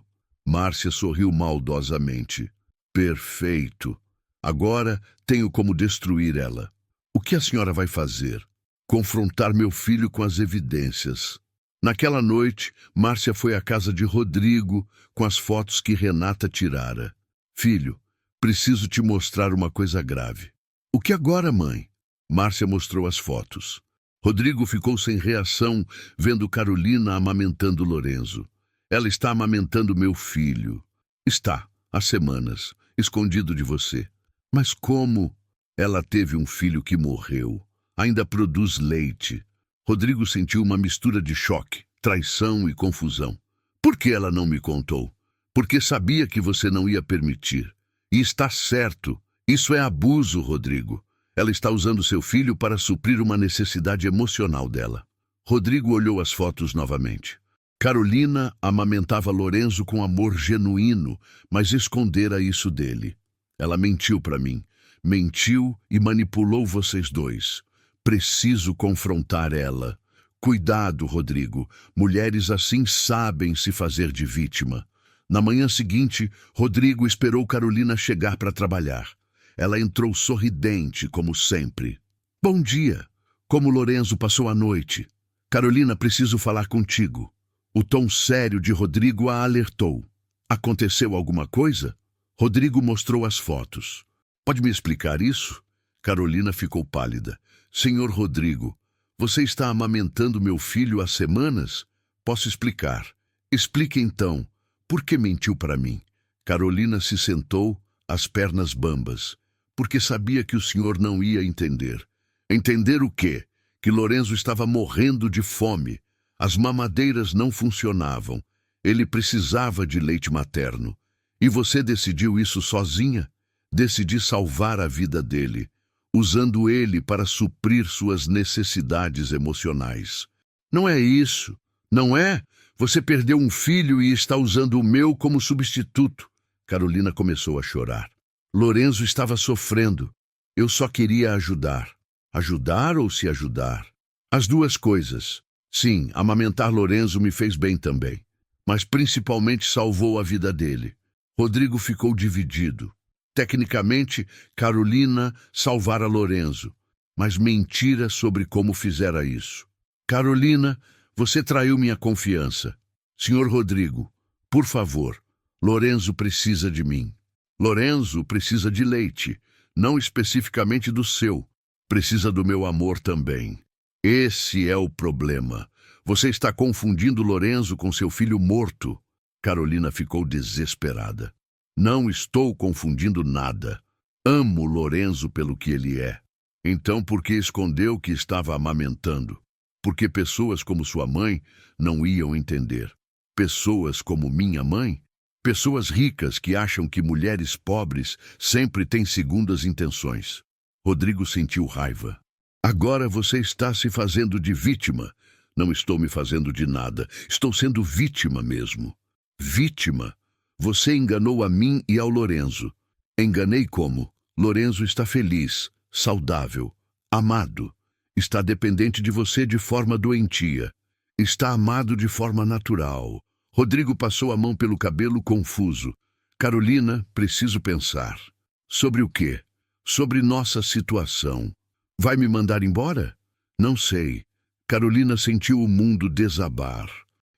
Márcia sorriu maldosamente. Perfeito. Agora tenho como destruir ela. O que a senhora vai fazer? Confrontar meu filho com as evidências. Naquela noite, Márcia foi à casa de Rodrigo com as fotos que Renata tirara. Filho, preciso te mostrar uma coisa grave. O que agora, mãe? Márcia mostrou as fotos. Rodrigo ficou sem reação, vendo Carolina amamentando Lorenzo. Ela está amamentando meu filho. Está, há semanas, escondido de você. Mas como? Ela teve um filho que morreu. Ainda produz leite. Rodrigo sentiu uma mistura de choque, traição e confusão. Por que ela não me contou? Porque sabia que você não ia permitir. E está certo. Isso é abuso, Rodrigo. Ela está usando seu filho para suprir uma necessidade emocional dela. Rodrigo olhou as fotos novamente. Carolina amamentava Lorenzo com amor genuíno, mas escondera isso dele. Ela mentiu para mim. Mentiu e manipulou vocês dois. Preciso confrontar ela. Cuidado, Rodrigo. Mulheres assim sabem se fazer de vítima. Na manhã seguinte, Rodrigo esperou Carolina chegar para trabalhar. Ela entrou sorridente, como sempre. Bom dia. Como Lorenzo passou a noite? Carolina, preciso falar contigo. O tom sério de Rodrigo a alertou. Aconteceu alguma coisa? Rodrigo mostrou as fotos. Pode me explicar isso? Carolina ficou pálida. Senhor Rodrigo, você está amamentando meu filho há semanas? Posso explicar. Explique então. Por que mentiu para mim? Carolina se sentou, as pernas bambas. Porque sabia que o senhor não ia entender. Entender o quê? Que Lorenzo estava morrendo de fome. As mamadeiras não funcionavam. Ele precisava de leite materno. E você decidiu isso sozinha? Decidi salvar a vida dele, usando ele para suprir suas necessidades emocionais. Não é isso. Não é? Você perdeu um filho e está usando o meu como substituto. Carolina começou a chorar. Lorenzo estava sofrendo. Eu só queria ajudar. Ajudar ou se ajudar? As duas coisas. Sim, amamentar Lorenzo me fez bem também. Mas principalmente salvou a vida dele. Rodrigo ficou dividido. Tecnicamente, Carolina salvara Lorenzo, mas mentira sobre como fizera isso. Carolina, você traiu minha confiança. Senhor Rodrigo, por favor, Lorenzo precisa de mim. Lorenzo precisa de leite, não especificamente do seu. Precisa do meu amor também. Esse é o problema. Você está confundindo Lorenzo com seu filho morto. Carolina ficou desesperada. Não estou confundindo nada. Amo Lorenzo pelo que ele é. Então por que escondeu que estava amamentando? Porque pessoas como sua mãe não iam entender. Pessoas como minha mãe? Pessoas ricas que acham que mulheres pobres sempre têm segundas intenções. Rodrigo sentiu raiva. Agora você está se fazendo de vítima. Não estou me fazendo de nada. Estou sendo vítima mesmo. Vítima? Você enganou a mim e ao Lorenzo. Enganei como? Lorenzo está feliz, saudável, amado. Está dependente de você de forma doentia. Está amado de forma natural. Rodrigo passou a mão pelo cabelo confuso. Carolina, preciso pensar. Sobre o quê? Sobre nossa situação. Vai me mandar embora? Não sei. Carolina sentiu o mundo desabar.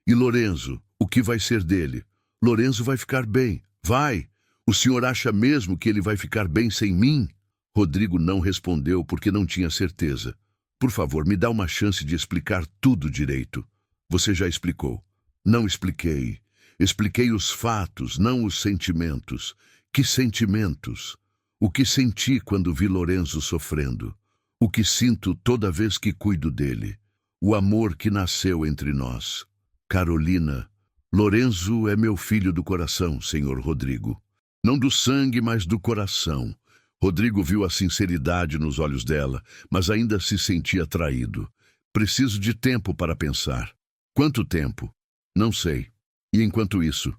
E Lorenzo, o que vai ser dele? Lorenzo vai ficar bem. Vai. O senhor acha mesmo que ele vai ficar bem sem mim? Rodrigo não respondeu porque não tinha certeza. Por favor, me dá uma chance de explicar tudo direito. Você já explicou. Não expliquei. Expliquei os fatos, não os sentimentos. Que sentimentos? O que senti quando vi Lorenzo sofrendo? O que sinto toda vez que cuido dele? O amor que nasceu entre nós. Carolina, Lorenzo é meu filho do coração, senhor Rodrigo. Não do sangue, mas do coração. Rodrigo viu a sinceridade nos olhos dela, mas ainda se sentia traído. Preciso de tempo para pensar. Quanto tempo? Não sei. E enquanto isso?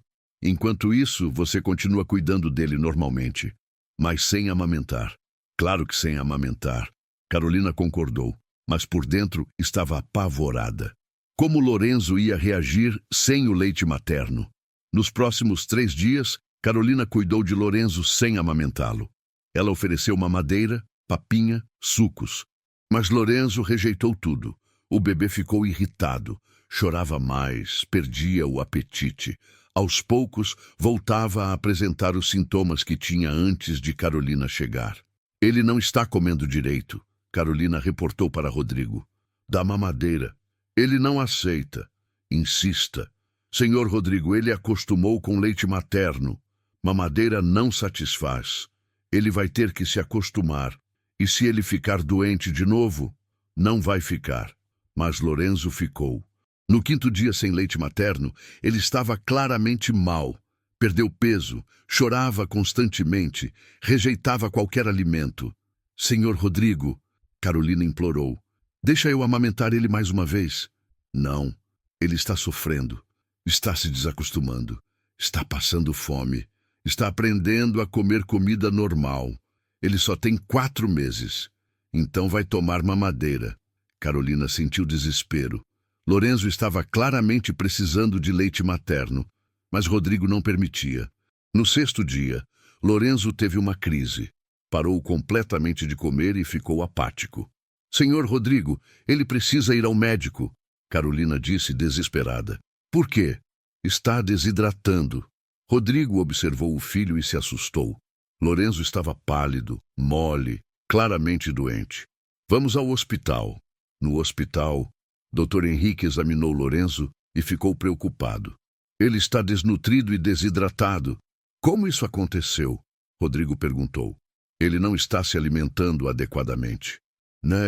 Enquanto isso, você continua cuidando dele normalmente, mas sem amamentar. Claro que sem amamentar. Carolina concordou, mas por dentro estava apavorada. Como Lorenzo ia reagir sem o leite materno? Nos próximos 3 dias, Carolina cuidou de Lorenzo sem amamentá-lo. Ela ofereceu mamadeira, papinha, sucos. Mas Lorenzo rejeitou tudo. O bebê ficou irritado, chorava mais, perdia o apetite. Aos poucos, voltava a apresentar os sintomas que tinha antes de Carolina chegar. Ele não está comendo direito, Carolina reportou para Rodrigo. Dá mamadeira. Ele não aceita. Insista. Senhor Rodrigo, ele acostumou com leite materno. Mamadeira não satisfaz. Ele vai ter que se acostumar. E se ele ficar doente de novo, não vai ficar. Mas Lorenzo ficou. No 5º dia sem leite materno, ele estava claramente mal. Perdeu peso, chorava constantemente, rejeitava qualquer alimento. Senhor Rodrigo, Carolina implorou, deixa eu amamentar ele mais uma vez. Não, ele está sofrendo, está se desacostumando, está passando fome, está aprendendo a comer comida normal. Ele só tem 4 meses, então vai tomar mamadeira. Carolina sentiu desespero. Lorenzo estava claramente precisando de leite materno, mas Rodrigo não permitia. No 6º dia, Lorenzo teve uma crise. Parou completamente de comer e ficou apático. Senhor Rodrigo, ele precisa ir ao médico, Carolina disse desesperada. Por quê? Está desidratando. Rodrigo observou o filho e se assustou. Lorenzo estava pálido, mole, claramente doente. Vamos ao hospital. No hospital, Dr. Henrique examinou Lorenzo e ficou preocupado. Ele está desnutrido e desidratado. Como isso aconteceu? Rodrigo perguntou. Ele não está se alimentando adequadamente.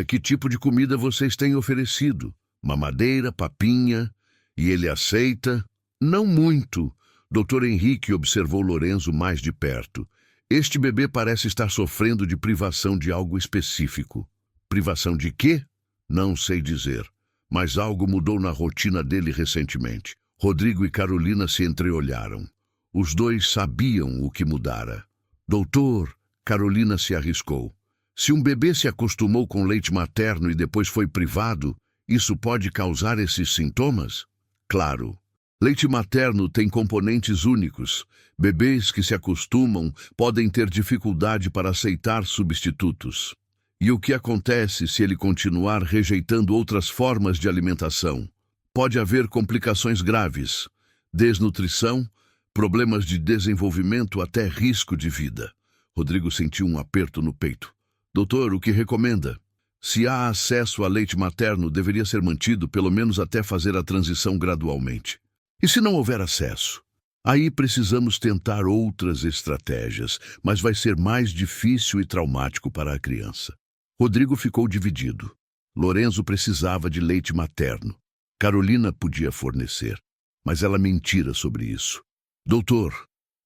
Que tipo de comida vocês têm oferecido? Mamadeira, papinha? E ele aceita? Não muito. Dr. Henrique observou Lorenzo mais de perto. Este bebê parece estar sofrendo de privação de algo específico. Privação de quê? Não sei dizer. Mas algo mudou na rotina dele recentemente. Rodrigo e Carolina se entreolharam. Os dois sabiam o que mudara. Doutor, Carolina se arriscou. Se um bebê se acostumou com leite materno e depois foi privado, isso pode causar esses sintomas? Claro. Leite materno tem componentes únicos. Bebês que se acostumam podem ter dificuldade para aceitar substitutos. E o que acontece se ele continuar rejeitando outras formas de alimentação? Pode haver complicações graves, desnutrição, problemas de desenvolvimento, até risco de vida. Rodrigo sentiu um aperto no peito. Doutor, o que recomenda? Se há acesso a leite materno, deveria ser mantido pelo menos até fazer a transição gradualmente. E se não houver acesso? Aí precisamos tentar outras estratégias, mas vai ser mais difícil e traumático para a criança. Rodrigo ficou dividido. Lorenzo precisava de leite materno. Carolina podia fornecer, mas ela mentira sobre isso. Doutor,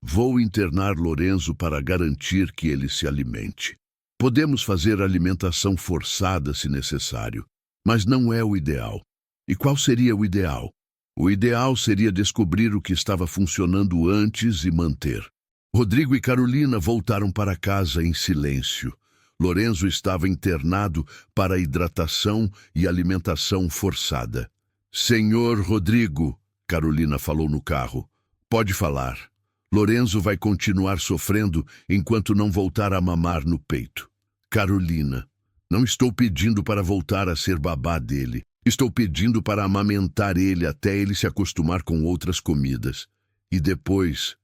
vou internar Lorenzo para garantir que ele se alimente. Podemos fazer alimentação forçada se necessário, mas não é o ideal. E qual seria o ideal? O ideal seria descobrir o que estava funcionando antes e manter. Rodrigo e Carolina voltaram para casa em silêncio. Lorenzo estava internado para hidratação e alimentação forçada. Senhor Rodrigo, Carolina falou no carro, pode falar. Lorenzo vai continuar sofrendo enquanto não voltar a mamar no peito. Carolina, não estou pedindo para voltar a ser babá dele. Estou pedindo para amamentar ele até ele se acostumar com outras comidas. E depois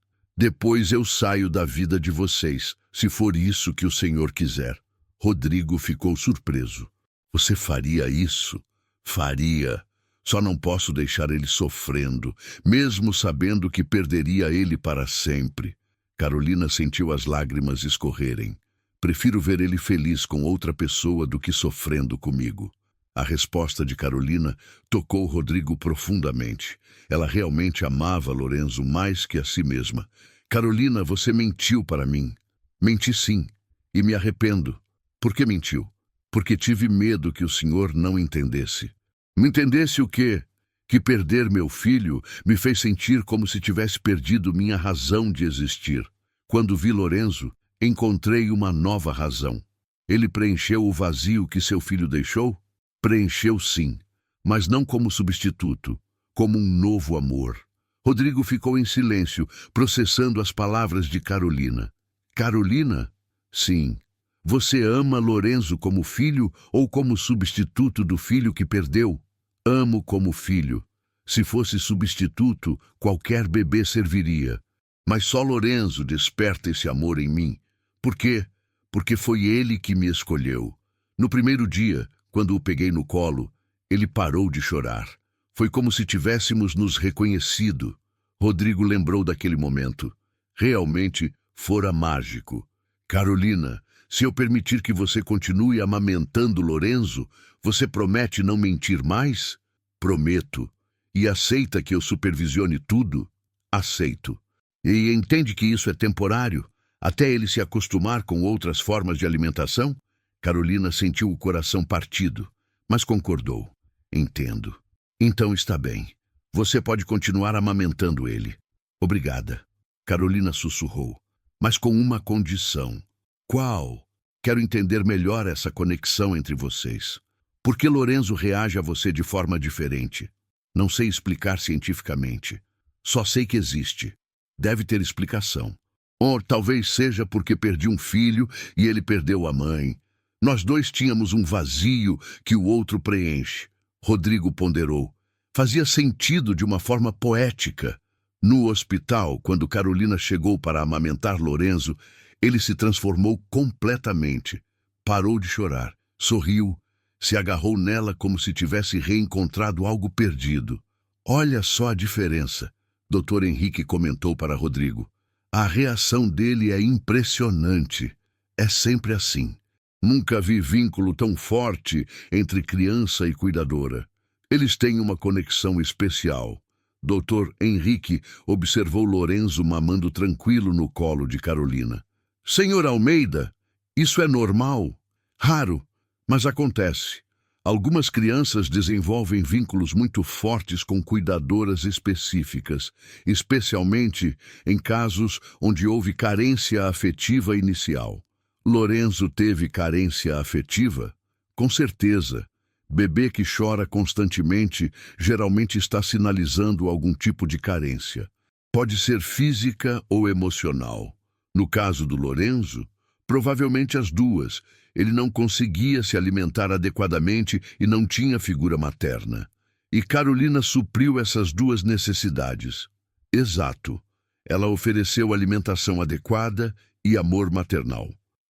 eu saio da vida de vocês, se for isso que o Senhor quiser. Rodrigo ficou surpreso. Você faria isso? Faria. Só não posso deixar ele sofrendo, mesmo sabendo que perderia ele para sempre. Carolina sentiu as lágrimas escorrerem. Prefiro ver ele feliz com outra pessoa do que sofrendo comigo. A resposta de Carolina tocou Rodrigo profundamente. Ela realmente amava Lorenzo mais que a si mesma. Carolina, você mentiu para mim. Menti sim, e me arrependo. Por que mentiu? Porque tive medo que o senhor não entendesse. Me entendesse o quê? Que perder meu filho me fez sentir como se tivesse perdido minha razão de existir. Quando vi Lorenzo, encontrei uma nova razão. Ele preencheu o vazio que seu filho deixou? Preencheu sim, mas não como substituto, como um novo amor. Rodrigo ficou em silêncio, processando as palavras de Carolina. Carolina? Sim. Você ama Lorenzo como filho ou como substituto do filho que perdeu? Amo como filho. Se fosse substituto, qualquer bebê serviria. Mas só Lorenzo desperta esse amor em mim. Por quê? Porque foi ele que me escolheu. No primeiro dia, quando o peguei no colo, ele parou de chorar. Foi como se tivéssemos nos reconhecido. Rodrigo lembrou daquele momento. Realmente fora mágico. Carolina, se eu permitir que você continue amamentando Lorenzo, você promete não mentir mais? Prometo. E aceita que eu supervisione tudo? Aceito. E entende que isso é temporário, até ele se acostumar com outras formas de alimentação? Carolina sentiu o coração partido, mas concordou. Entendo. Então está bem. Você pode continuar amamentando ele. Obrigada. Carolina sussurrou, mas com uma condição. Qual? Quero entender melhor essa conexão entre vocês. Por que Lorenzo reage a você de forma diferente? Não sei explicar cientificamente. Só sei que existe. Deve ter explicação. Ou talvez seja porque perdi um filho e ele perdeu a mãe. Nós dois tínhamos um vazio que o outro preenche. Rodrigo ponderou. Fazia sentido de uma forma poética. No hospital, quando Carolina chegou para amamentar Lorenzo, ele se transformou completamente. Parou de chorar, sorriu, se agarrou nela como se tivesse reencontrado algo perdido. Olha só a diferença, Dr. Henrique comentou para Rodrigo. A reação dele é impressionante. É sempre assim. Nunca vi vínculo tão forte entre criança e cuidadora. Eles têm uma conexão especial. Dr. Henrique observou Lorenzo mamando tranquilo no colo de Carolina. Senhor Almeida, isso é normal? Raro, mas acontece. Algumas crianças desenvolvem vínculos muito fortes com cuidadoras específicas, especialmente em casos onde houve carência afetiva inicial. Lorenzo teve carência afetiva? Com certeza. Bebê que chora constantemente geralmente está sinalizando algum tipo de carência. Pode ser física ou emocional. No caso do Lorenzo, provavelmente as duas. Ele não conseguia se alimentar adequadamente e não tinha figura materna. E Carolina supriu essas duas necessidades. Exato. Ela ofereceu alimentação adequada e amor maternal.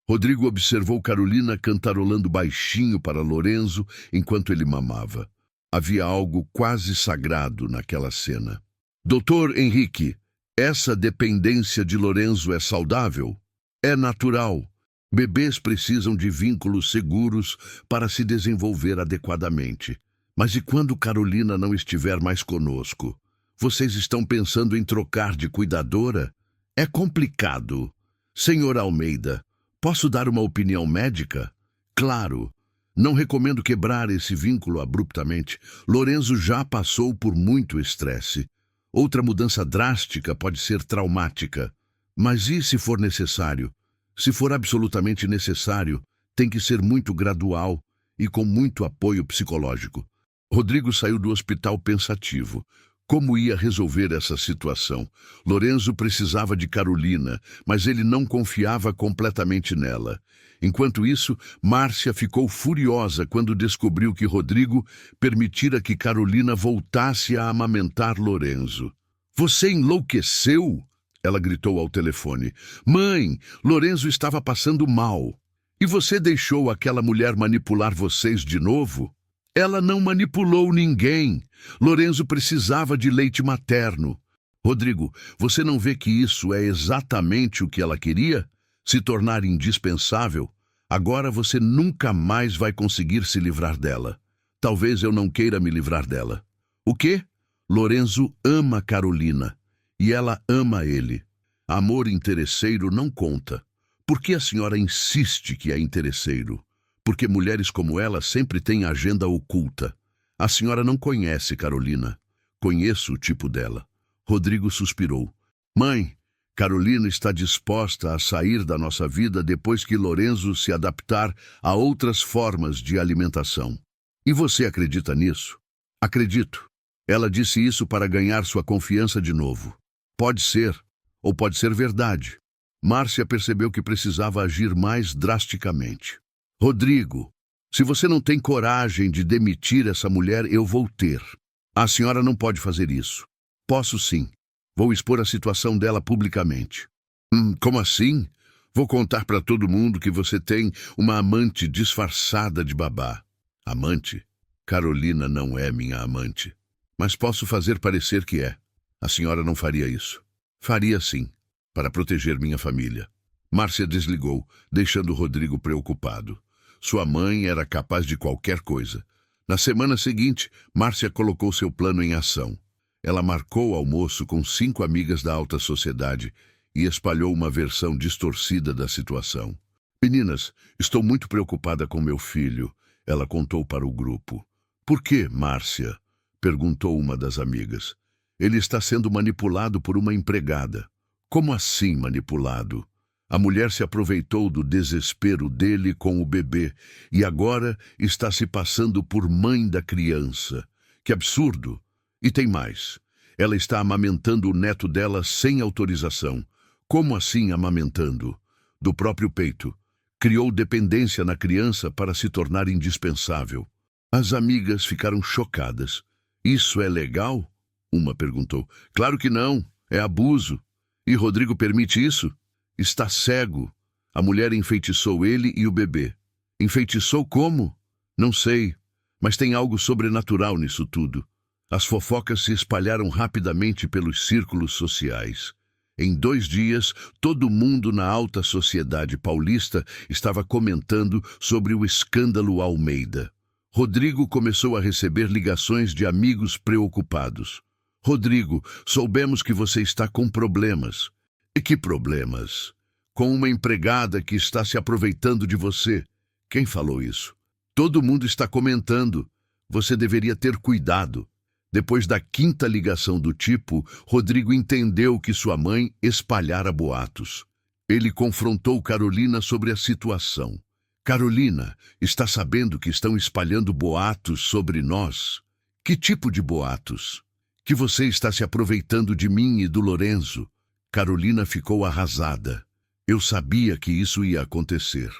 Rodrigo observou Carolina cantarolando baixinho para Lorenzo enquanto ele mamava. Havia algo quase sagrado naquela cena. Doutor Henrique, essa dependência de Lorenzo é saudável? É natural. Bebês precisam de vínculos seguros para se desenvolver adequadamente. Mas e quando Carolina não estiver mais conosco? Vocês estão pensando em trocar de cuidadora? É complicado. Senhor Almeida, posso dar uma opinião médica? Claro. Não recomendo quebrar esse vínculo abruptamente. Lorenzo já passou por muito estresse. Outra mudança drástica pode ser traumática. Mas e se for necessário? Se for absolutamente necessário, tem que ser muito gradual e com muito apoio psicológico. Rodrigo saiu do hospital pensativo. Como ia resolver essa situação? Lorenzo precisava de Carolina, mas ele não confiava completamente nela. Enquanto isso, Márcia ficou furiosa quando descobriu que Rodrigo permitira que Carolina voltasse a amamentar Lorenzo. Você enlouqueceu? Ela gritou ao telefone. Mãe, Lorenzo estava passando mal. E você deixou aquela mulher manipular vocês de novo? Ela não manipulou ninguém. Lorenzo precisava de leite materno. Rodrigo, você não vê que isso é exatamente o que ela queria? Se tornar indispensável? Agora você nunca mais vai conseguir se livrar dela. Talvez eu não queira me livrar dela. O quê? Lorenzo ama Carolina e ela ama ele. Amor interesseiro não conta. Por que a senhora insiste que é interesseiro? Porque mulheres como ela sempre têm agenda oculta. A senhora não conhece Carolina. Conheço o tipo dela. Rodrigo suspirou. Mãe, Carolina está disposta a sair da nossa vida depois que Lorenzo se adaptar a outras formas de alimentação. E você acredita nisso? Acredito. Ela disse isso para ganhar sua confiança de novo. Pode ser, ou pode ser verdade. Márcia percebeu que precisava agir mais drasticamente. Rodrigo, se você não tem coragem de demitir essa mulher, eu vou ter. A senhora não pode fazer isso. Posso sim. Vou expor a situação dela publicamente. Como assim? Vou contar para todo mundo que você tem uma amante disfarçada de babá. Amante? Carolina não é minha amante. Mas posso fazer parecer que é. A senhora não faria isso. Faria sim, para proteger minha família. Márcia desligou, deixando Rodrigo preocupado. Sua mãe era capaz de qualquer coisa. Na semana seguinte, Márcia colocou seu plano em ação. Ela marcou o almoço com 5 amigas da alta sociedade e espalhou uma versão distorcida da situação. Meninas, estou muito preocupada com meu filho, ela contou para o grupo. Por quê, Márcia? Perguntou uma das amigas. Ele está sendo manipulado por uma empregada. Como assim manipulado? A mulher se aproveitou do desespero dele com o bebê e agora está se passando por mãe da criança. Que absurdo! E tem mais. Ela está amamentando o neto dela sem autorização. Como assim amamentando? Do próprio peito. Criou dependência na criança para se tornar indispensável. As amigas ficaram chocadas. Isso é legal? Uma perguntou. Claro que não. É abuso. E Rodrigo permite isso? Está cego. A mulher enfeitiçou ele e o bebê. Enfeitiçou como? Não sei, mas tem algo sobrenatural nisso tudo. As fofocas se espalharam rapidamente pelos círculos sociais. Em 2 dias, todo mundo na alta sociedade paulista estava comentando sobre o escândalo Almeida. Rodrigo começou a receber ligações de amigos preocupados. Rodrigo, soubemos que você está com problemas. E que problemas? Com uma empregada que está se aproveitando de você. Quem falou isso? Todo mundo está comentando. Você deveria ter cuidado. Depois da 5ª ligação do tipo, Rodrigo entendeu que sua mãe espalhara boatos. Ele confrontou Carolina sobre a situação. Carolina, está sabendo que estão espalhando boatos sobre nós? Que tipo de boatos? Que você está se aproveitando de mim e do Lorenzo. Carolina ficou arrasada. Eu sabia que isso ia acontecer.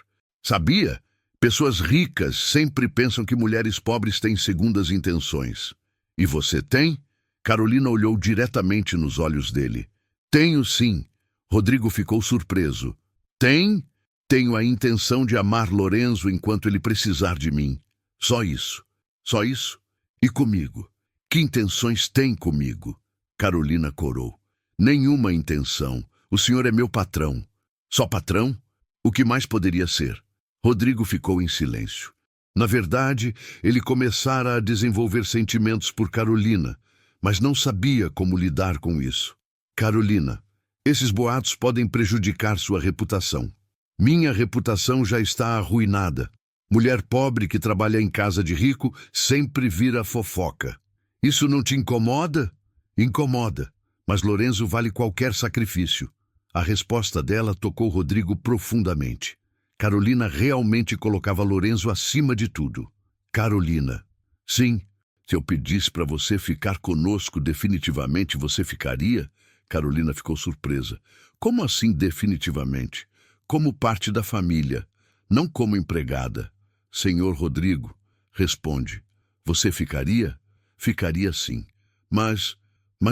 Sabia? Pessoas ricas sempre pensam que mulheres pobres têm segundas intenções. E você tem? Carolina olhou diretamente nos olhos dele. Tenho sim. Rodrigo ficou surpreso. Tem? Tenho a intenção de amar Lorenzo enquanto ele precisar de mim. Só isso. Só isso? E comigo? Que intenções tem comigo? Carolina corou. Nenhuma intenção. O senhor é meu patrão. Só patrão? O que mais poderia ser? Rodrigo ficou em silêncio. Na verdade, ele começara a desenvolver sentimentos por Carolina, mas não sabia como lidar com isso. Carolina, esses boatos podem prejudicar sua reputação. Minha reputação já está arruinada. Mulher pobre que trabalha em casa de rico sempre vira fofoca. Isso não te incomoda? Incomoda, mas Lorenzo vale qualquer sacrifício. A resposta dela tocou Rodrigo profundamente. Carolina realmente colocava Lorenzo acima de tudo. Carolina, sim, se eu pedisse para você ficar conosco definitivamente, você ficaria? Carolina ficou surpresa. Como assim definitivamente? Como parte da família, não como empregada. Senhor Rodrigo, responde. Você ficaria? Ficaria sim. Mas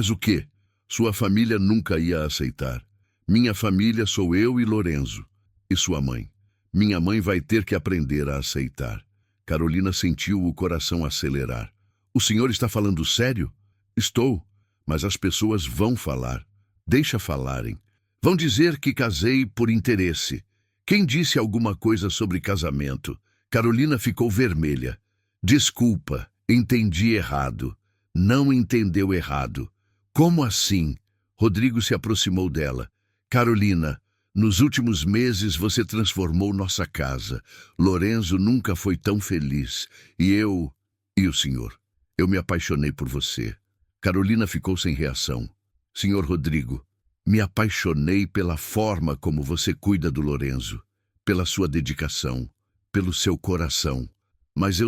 o quê? Sua família nunca ia aceitar. Minha família sou eu e Lorenzo. E sua mãe? Minha mãe vai ter que aprender a aceitar. Carolina sentiu o coração acelerar. O senhor está falando sério? Estou, mas as pessoas vão falar. Deixa falarem. Vão dizer que casei por interesse. Quem disse alguma coisa sobre casamento? Carolina ficou vermelha. Desculpa, entendi errado. Não entendeu errado. Como assim? Rodrigo se aproximou dela. Carolina, nos últimos meses você transformou nossa casa. Lorenzo nunca foi tão feliz. E o senhor? Eu me apaixonei por você. Carolina ficou sem reação. Senhor Rodrigo, me apaixonei pela forma como você cuida do Lorenzo, pela sua dedicação, pelo seu coração. Mas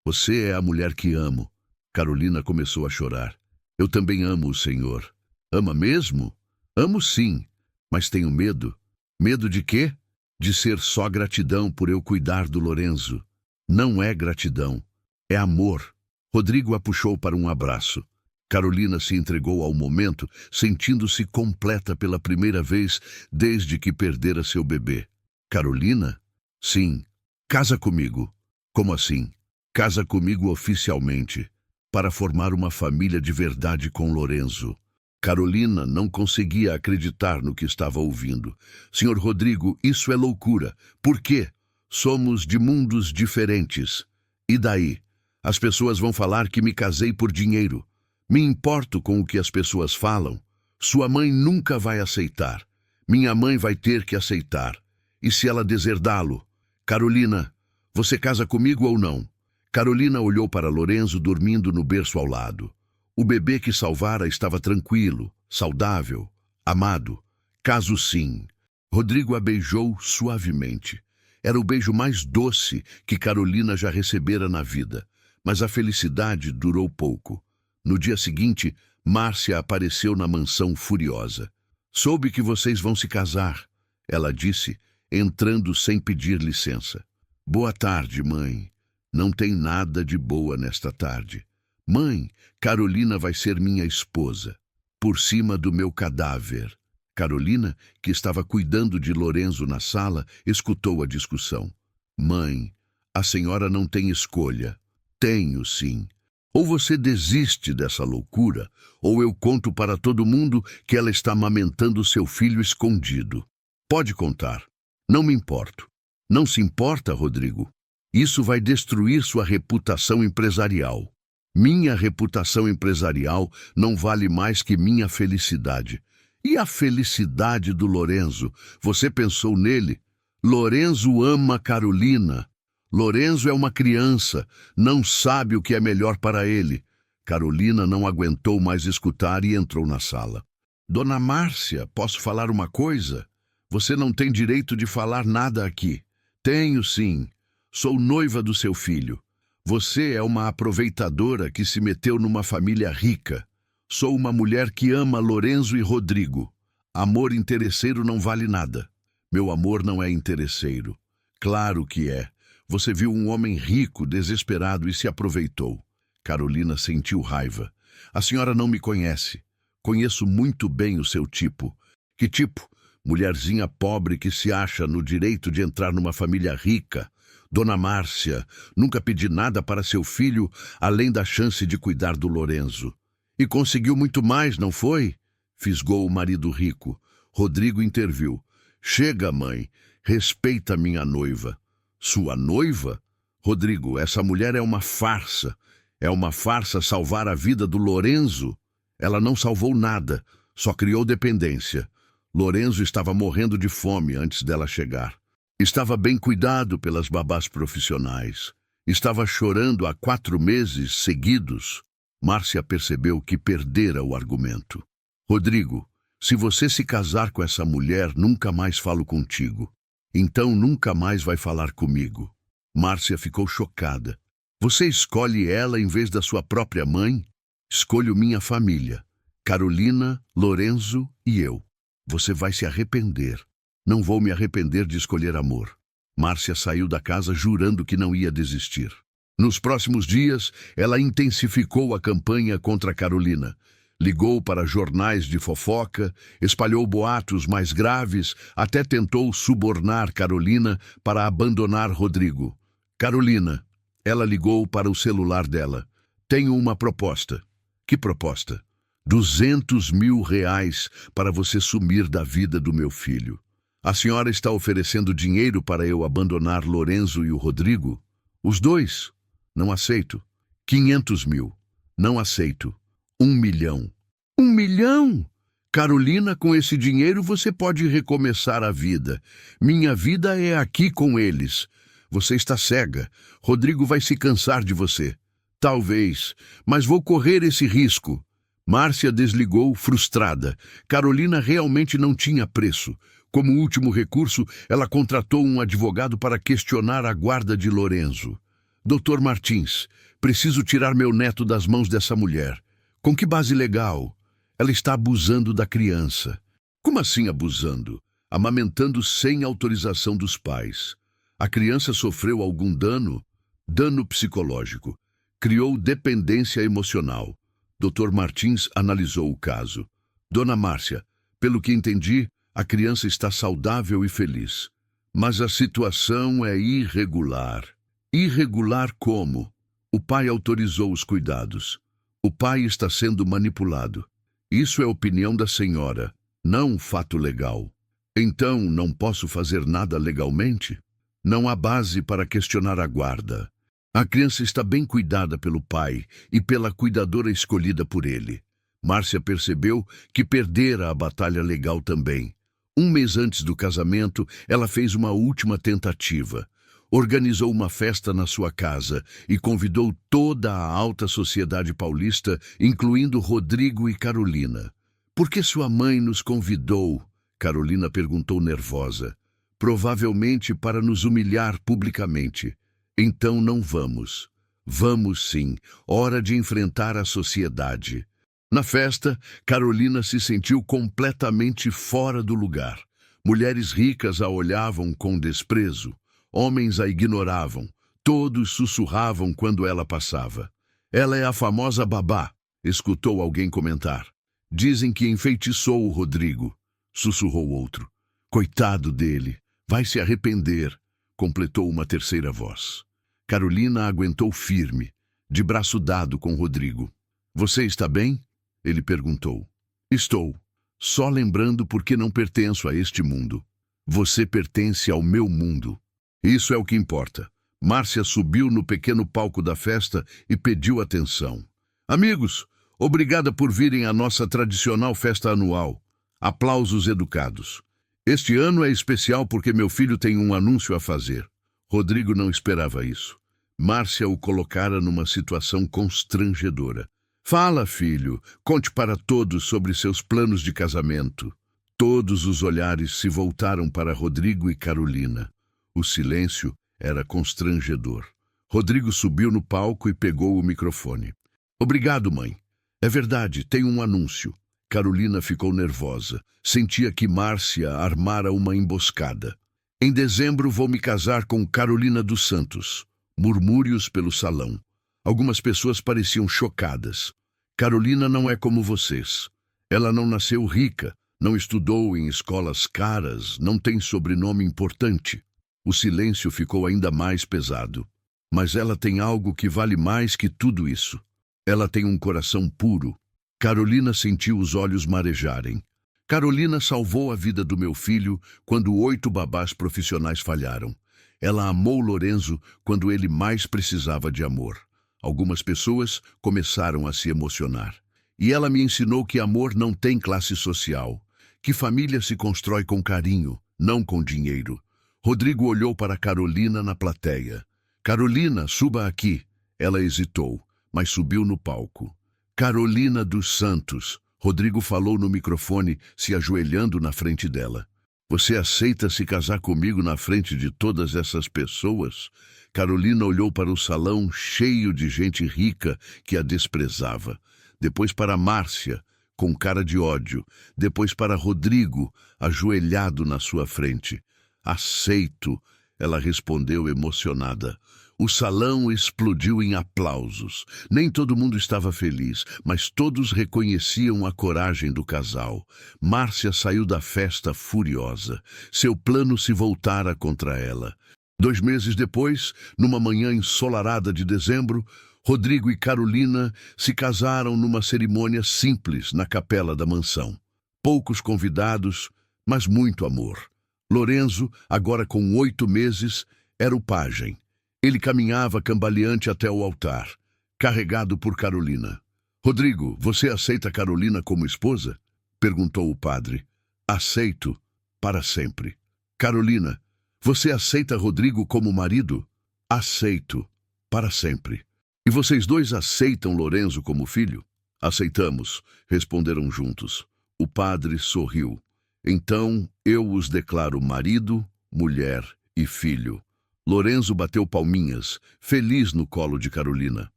Você é a mulher que amo. Carolina começou a chorar. Eu também amo o senhor. Ama mesmo? Amo sim, mas tenho medo. Medo de quê? De ser só gratidão por eu cuidar do Lorenzo. Não é gratidão, é amor. Rodrigo a puxou para um abraço. Carolina se entregou ao momento, sentindo-se completa pela primeira vez desde que perdera seu bebê. Carolina? Sim. Casa comigo. Como assim? Casa comigo oficialmente, para formar uma família de verdade com Lorenzo. Carolina não conseguia acreditar no que estava ouvindo. Senhor Rodrigo, isso é loucura. Por quê? Somos de mundos diferentes. E daí? As pessoas vão falar que me casei por dinheiro. Me importo com o que as pessoas falam. Sua mãe nunca vai aceitar. Minha mãe vai ter que aceitar. E se ela deserdá-lo? Carolina, você casa comigo ou não? Carolina olhou para Lorenzo dormindo no berço ao lado. O bebê que salvara estava tranquilo, saudável, amado. Caso sim. Rodrigo a beijou suavemente. Era o beijo mais doce que Carolina já recebera na vida. Mas a felicidade durou pouco. No dia seguinte, Márcia apareceu na mansão furiosa. Soube que vocês vão se casar, ela disse, entrando sem pedir licença. Boa tarde, mãe. Não tem nada de boa nesta tarde. Mãe, Carolina vai ser minha esposa, por cima do meu cadáver. Carolina, que estava cuidando de Lorenzo na sala, escutou a discussão. Mãe, a senhora não tem escolha. Tenho, sim. Ou você desiste dessa loucura, ou eu conto para todo mundo que ela está amamentando seu filho escondido. Pode contar. Não me importo. Não se importa, Rodrigo? Isso vai destruir sua reputação empresarial. Minha reputação empresarial não vale mais que minha felicidade. E a felicidade do Lorenzo? Você pensou nele? Lorenzo ama Carolina. Lorenzo é uma criança, não sabe o que é melhor para ele. Carolina não aguentou mais escutar e entrou na sala. Dona Márcia, posso falar uma coisa? Você não tem direito de falar nada aqui. Tenho sim. Sou noiva do seu filho. Você é uma aproveitadora que se meteu numa família rica. Sou uma mulher que ama Lorenzo e Rodrigo. Amor interesseiro não vale nada. Meu amor não é interesseiro. Claro que é. Você viu um homem rico, desesperado e se aproveitou. Carolina sentiu raiva. A senhora não me conhece. Conheço muito bem o seu tipo. Que tipo? Mulherzinha pobre que se acha no direito de entrar numa família rica. Dona Márcia, nunca pedi nada para seu filho, além da chance de cuidar do Lorenzo. E conseguiu muito mais, não foi? Fisgou o marido rico. Rodrigo interviu. Chega, mãe. Respeita minha noiva. Sua noiva? Rodrigo, essa mulher é uma farsa. É uma farsa salvar a vida do Lorenzo. Ela não salvou nada, só criou dependência. Lorenzo estava morrendo de fome antes dela chegar. Estava bem cuidado pelas babás profissionais. Estava chorando há 4 meses seguidos. Márcia percebeu que perdera o argumento. Rodrigo, se você se casar com essa mulher, nunca mais falo contigo. Então nunca mais vai falar comigo. Márcia ficou chocada. Você escolhe ela em vez da sua própria mãe? Escolho minha família. Carolina, Lorenzo e eu. Você vai se arrepender. Não vou me arrepender de escolher amor. Márcia saiu da casa jurando que não ia desistir. Nos próximos dias, ela intensificou a campanha contra Carolina. Ligou para jornais de fofoca, espalhou boatos mais graves, até tentou subornar Carolina para abandonar Rodrigo. Carolina, ela ligou para o celular dela. Tenho uma proposta. Que proposta? 200 mil reais para você sumir da vida do meu filho. A senhora está oferecendo dinheiro para eu abandonar Lorenzo e o Rodrigo? Os dois? Não aceito. 500 mil. Não aceito. 1 milhão. 1 milhão? Carolina, com esse dinheiro você pode recomeçar a vida. Minha vida é aqui com eles. Você está cega. Rodrigo vai se cansar de você. Talvez, mas vou correr esse risco. Márcia desligou, frustrada. Carolina realmente não tinha preço. Como último recurso, ela contratou um advogado para questionar a guarda de Lorenzo. Doutor Martins, preciso tirar meu neto das mãos dessa mulher. Com que base legal? Ela está abusando da criança. Como assim abusando? Amamentando sem autorização dos pais. A criança sofreu algum dano? Dano psicológico. Criou dependência emocional. Dr. Martins analisou o caso. Dona Márcia, pelo que entendi, a criança está saudável e feliz. Mas a situação é irregular. Irregular como? O pai autorizou os cuidados. O pai está sendo manipulado. Isso é opinião da senhora, não fato legal. Então, não posso fazer nada legalmente? Não há base para questionar a guarda. A criança está bem cuidada pelo pai e pela cuidadora escolhida por ele. Márcia percebeu que perdera a batalha legal também. 1 mês antes do casamento, ela fez uma última tentativa. Organizou uma festa na sua casa e convidou toda a alta sociedade paulista, incluindo Rodrigo e Carolina. Por que sua mãe nos convidou? Carolina perguntou nervosa. Provavelmente para nos humilhar publicamente. Então não vamos. Vamos sim, hora de enfrentar a sociedade. Na festa, Carolina se sentiu completamente fora do lugar. Mulheres ricas a olhavam com desprezo. Homens a ignoravam. Todos sussurravam quando ela passava. Ela é a famosa babá, escutou alguém comentar. Dizem que enfeitiçou o Rodrigo, sussurrou outro. Coitado dele, vai se arrepender, completou uma terceira voz. Carolina aguentou firme, de braço dado com Rodrigo. Você está bem? Ele perguntou. Estou. Só lembrando porque não pertenço a este mundo. Você pertence ao meu mundo. Isso é o que importa. Márcia subiu no pequeno palco da festa e pediu atenção. Amigos, obrigada por virem à nossa tradicional festa anual. Aplausos educados. Este ano é especial porque meu filho tem um anúncio a fazer. Rodrigo não esperava isso. Márcia o colocara numa situação constrangedora. Fala, filho, conte para todos sobre seus planos de casamento. Todos os olhares se voltaram para Rodrigo e Carolina. O silêncio era constrangedor. Rodrigo subiu no palco e pegou o microfone. Obrigado, mãe. É verdade, tem um anúncio. Carolina ficou nervosa. Sentia que Márcia armara uma emboscada. Em dezembro vou me casar com Carolina dos Santos. Murmúrios pelo salão. Algumas pessoas pareciam chocadas. Carolina não é como vocês. Ela não nasceu rica, não estudou em escolas caras, não tem sobrenome importante. O silêncio ficou ainda mais pesado. Mas ela tem algo que vale mais que tudo isso. Ela tem um coração puro. Carolina sentiu os olhos marejarem. Carolina salvou a vida do meu filho quando 8 babás profissionais falharam. Ela amou Lorenzo quando ele mais precisava de amor. Algumas pessoas começaram a se emocionar. E ela me ensinou que amor não tem classe social, que família se constrói com carinho, não com dinheiro. Rodrigo olhou para Carolina na plateia. Carolina, suba aqui. Ela hesitou, mas subiu no palco. Carolina dos Santos. Rodrigo falou no microfone, se ajoelhando na frente dela. Você aceita se casar comigo na frente de todas essas pessoas? Carolina olhou para o salão cheio de gente rica que a desprezava. Depois para Márcia, com cara de ódio. Depois para Rodrigo, ajoelhado na sua frente. Aceito, ela respondeu emocionada. O salão explodiu em aplausos. Nem todo mundo estava feliz, mas todos reconheciam a coragem do casal. Márcia saiu da festa furiosa. Seu plano se voltara contra ela. 2 meses depois, numa manhã ensolarada de dezembro, Rodrigo e Carolina se casaram numa cerimônia simples na capela da mansão. Poucos convidados, mas muito amor. Lorenzo, agora com 8 meses, era o pajem. Ele caminhava cambaleante até o altar, carregado por Carolina. Rodrigo, você aceita Carolina como esposa? Perguntou o padre. Aceito, para sempre. Carolina, você aceita Rodrigo como marido? Aceito, para sempre. E vocês dois aceitam Lorenzo como filho? Aceitamos, responderam juntos. O padre sorriu. Então eu os declaro marido, mulher e filho. Lorenzo bateu palminhas, feliz no colo de Carolina.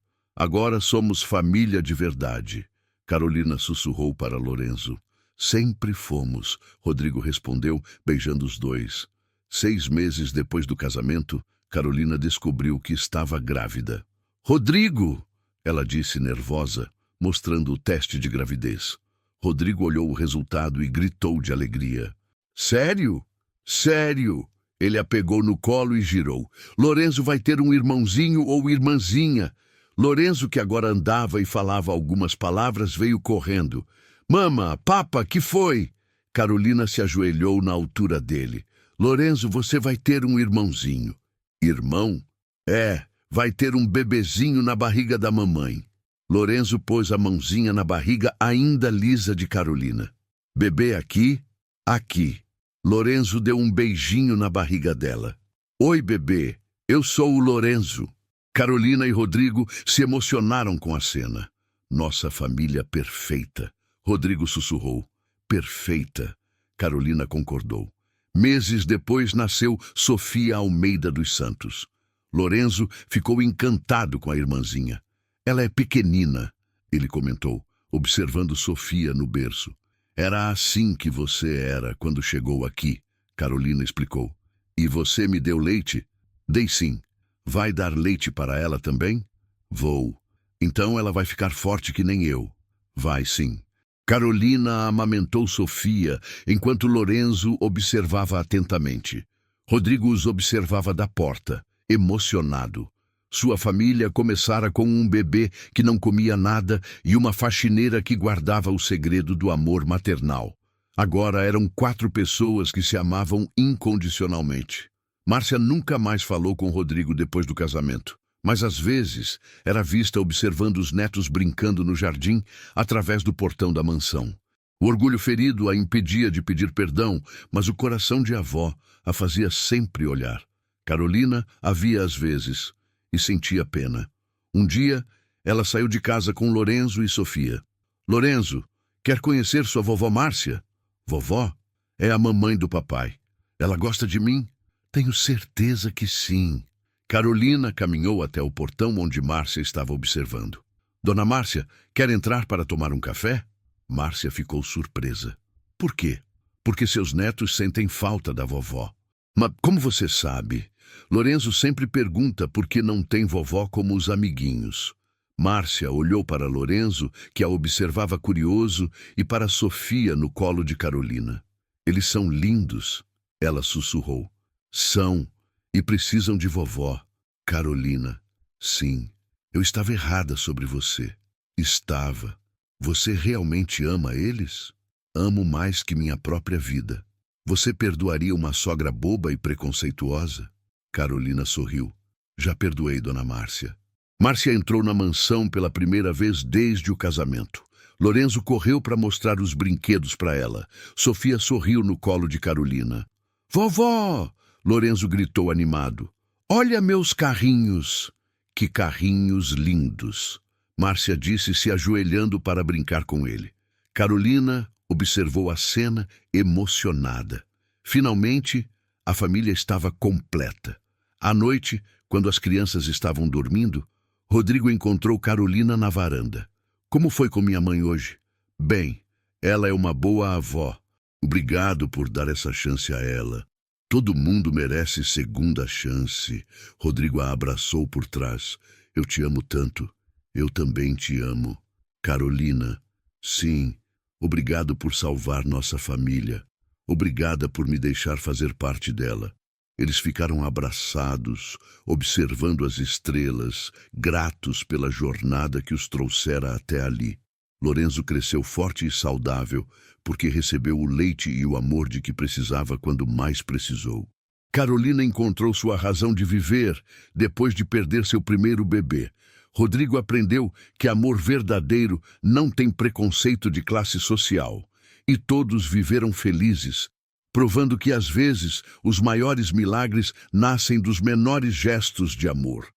Agora somos família de verdade. Carolina sussurrou para Lorenzo. Sempre fomos, Rodrigo respondeu, beijando os dois. 6 meses depois do casamento, Carolina descobriu que estava grávida. Rodrigo! Ela disse nervosa, mostrando o teste de gravidez. Rodrigo olhou o resultado e gritou de alegria. Sério? Sério! Ele a pegou no colo e girou. Lorenzo vai ter um irmãozinho ou irmãzinha. Lorenzo, que agora andava e falava algumas palavras, veio correndo. Mama, papa, que foi? Carolina se ajoelhou na altura dele. Lorenzo, você vai ter um irmãozinho. Irmão? É, vai ter um bebezinho na barriga da mamãe. Lorenzo pôs a mãozinha na barriga ainda lisa de Carolina. Bebê aqui? Aqui. Lorenzo deu um beijinho na barriga dela. Oi, bebê, eu sou o Lorenzo. Carolina e Rodrigo se emocionaram com a cena. Nossa família perfeita. Rodrigo sussurrou. Perfeita. Carolina concordou. Meses depois nasceu Sofia Almeida dos Santos. Lorenzo ficou encantado com a irmãzinha. Ela é pequenina, ele comentou, observando Sofia no berço. Era assim que você era quando chegou aqui, Carolina explicou. E você me deu leite? Dei sim. Vai dar leite para ela também? Vou. Então ela vai ficar forte que nem eu. Vai sim. Carolina amamentou Sofia, enquanto Lorenzo observava atentamente. Rodrigo os observava da porta, emocionado. Sua família começara com um bebê que não comia nada e uma faxineira que guardava o segredo do amor maternal. Agora eram 4 pessoas que se amavam incondicionalmente. Márcia nunca mais falou com Rodrigo depois do casamento, mas às vezes era vista observando os netos brincando no jardim através do portão da mansão. O orgulho ferido a impedia de pedir perdão, mas o coração de avó a fazia sempre olhar. Carolina a via às vezes e sentia pena. Um dia, ela saiu de casa com Lorenzo e Sofia. Lorenzo, quer conhecer sua vovó Márcia? Vovó? É a mamãe do papai. Ela gosta de mim? Tenho certeza que sim. Carolina caminhou até o portão onde Márcia estava observando. Dona Márcia, quer entrar para tomar um café? Márcia ficou surpresa. Por quê? Porque seus netos sentem falta da vovó. Mas como você sabe? Lorenzo sempre pergunta por que não tem vovó como os amiguinhos. Márcia olhou para Lorenzo, que a observava curioso, e para Sofia no colo de Carolina. Eles são lindos, ela sussurrou. São, e precisam de vovó. Carolina, sim, eu estava errada sobre você. Estava. Você realmente ama eles? Amo mais que minha própria vida. Você perdoaria uma sogra boba e preconceituosa? Carolina sorriu. Já perdoei, dona Márcia. Márcia entrou na mansão pela primeira vez desde o casamento. Lorenzo correu para mostrar os brinquedos para ela. Sofia sorriu no colo de Carolina. Vovó! Lorenzo gritou animado. Olha meus carrinhos! Que carrinhos lindos! Márcia disse, se ajoelhando para brincar com ele. Carolina observou a cena emocionada. Finalmente, a família estava completa. À noite, quando as crianças estavam dormindo, Rodrigo encontrou Carolina na varanda. Como foi com minha mãe hoje? Bem, ela é uma boa avó. Obrigado por dar essa chance a ela. Todo mundo merece segunda chance. Rodrigo a abraçou por trás. Eu te amo tanto. Eu também te amo. Carolina, sim, obrigado por salvar nossa família. Obrigada por me deixar fazer parte dela. Eles ficaram abraçados, observando as estrelas, gratos pela jornada que os trouxera até ali. Lorenzo cresceu forte e saudável, porque recebeu o leite e o amor de que precisava quando mais precisou. Carolina encontrou sua razão de viver depois de perder seu primeiro bebê. Rodrigo aprendeu que amor verdadeiro não tem preconceito de classe social. E todos viveram felizes, provando que às vezes os maiores milagres nascem dos menores gestos de amor.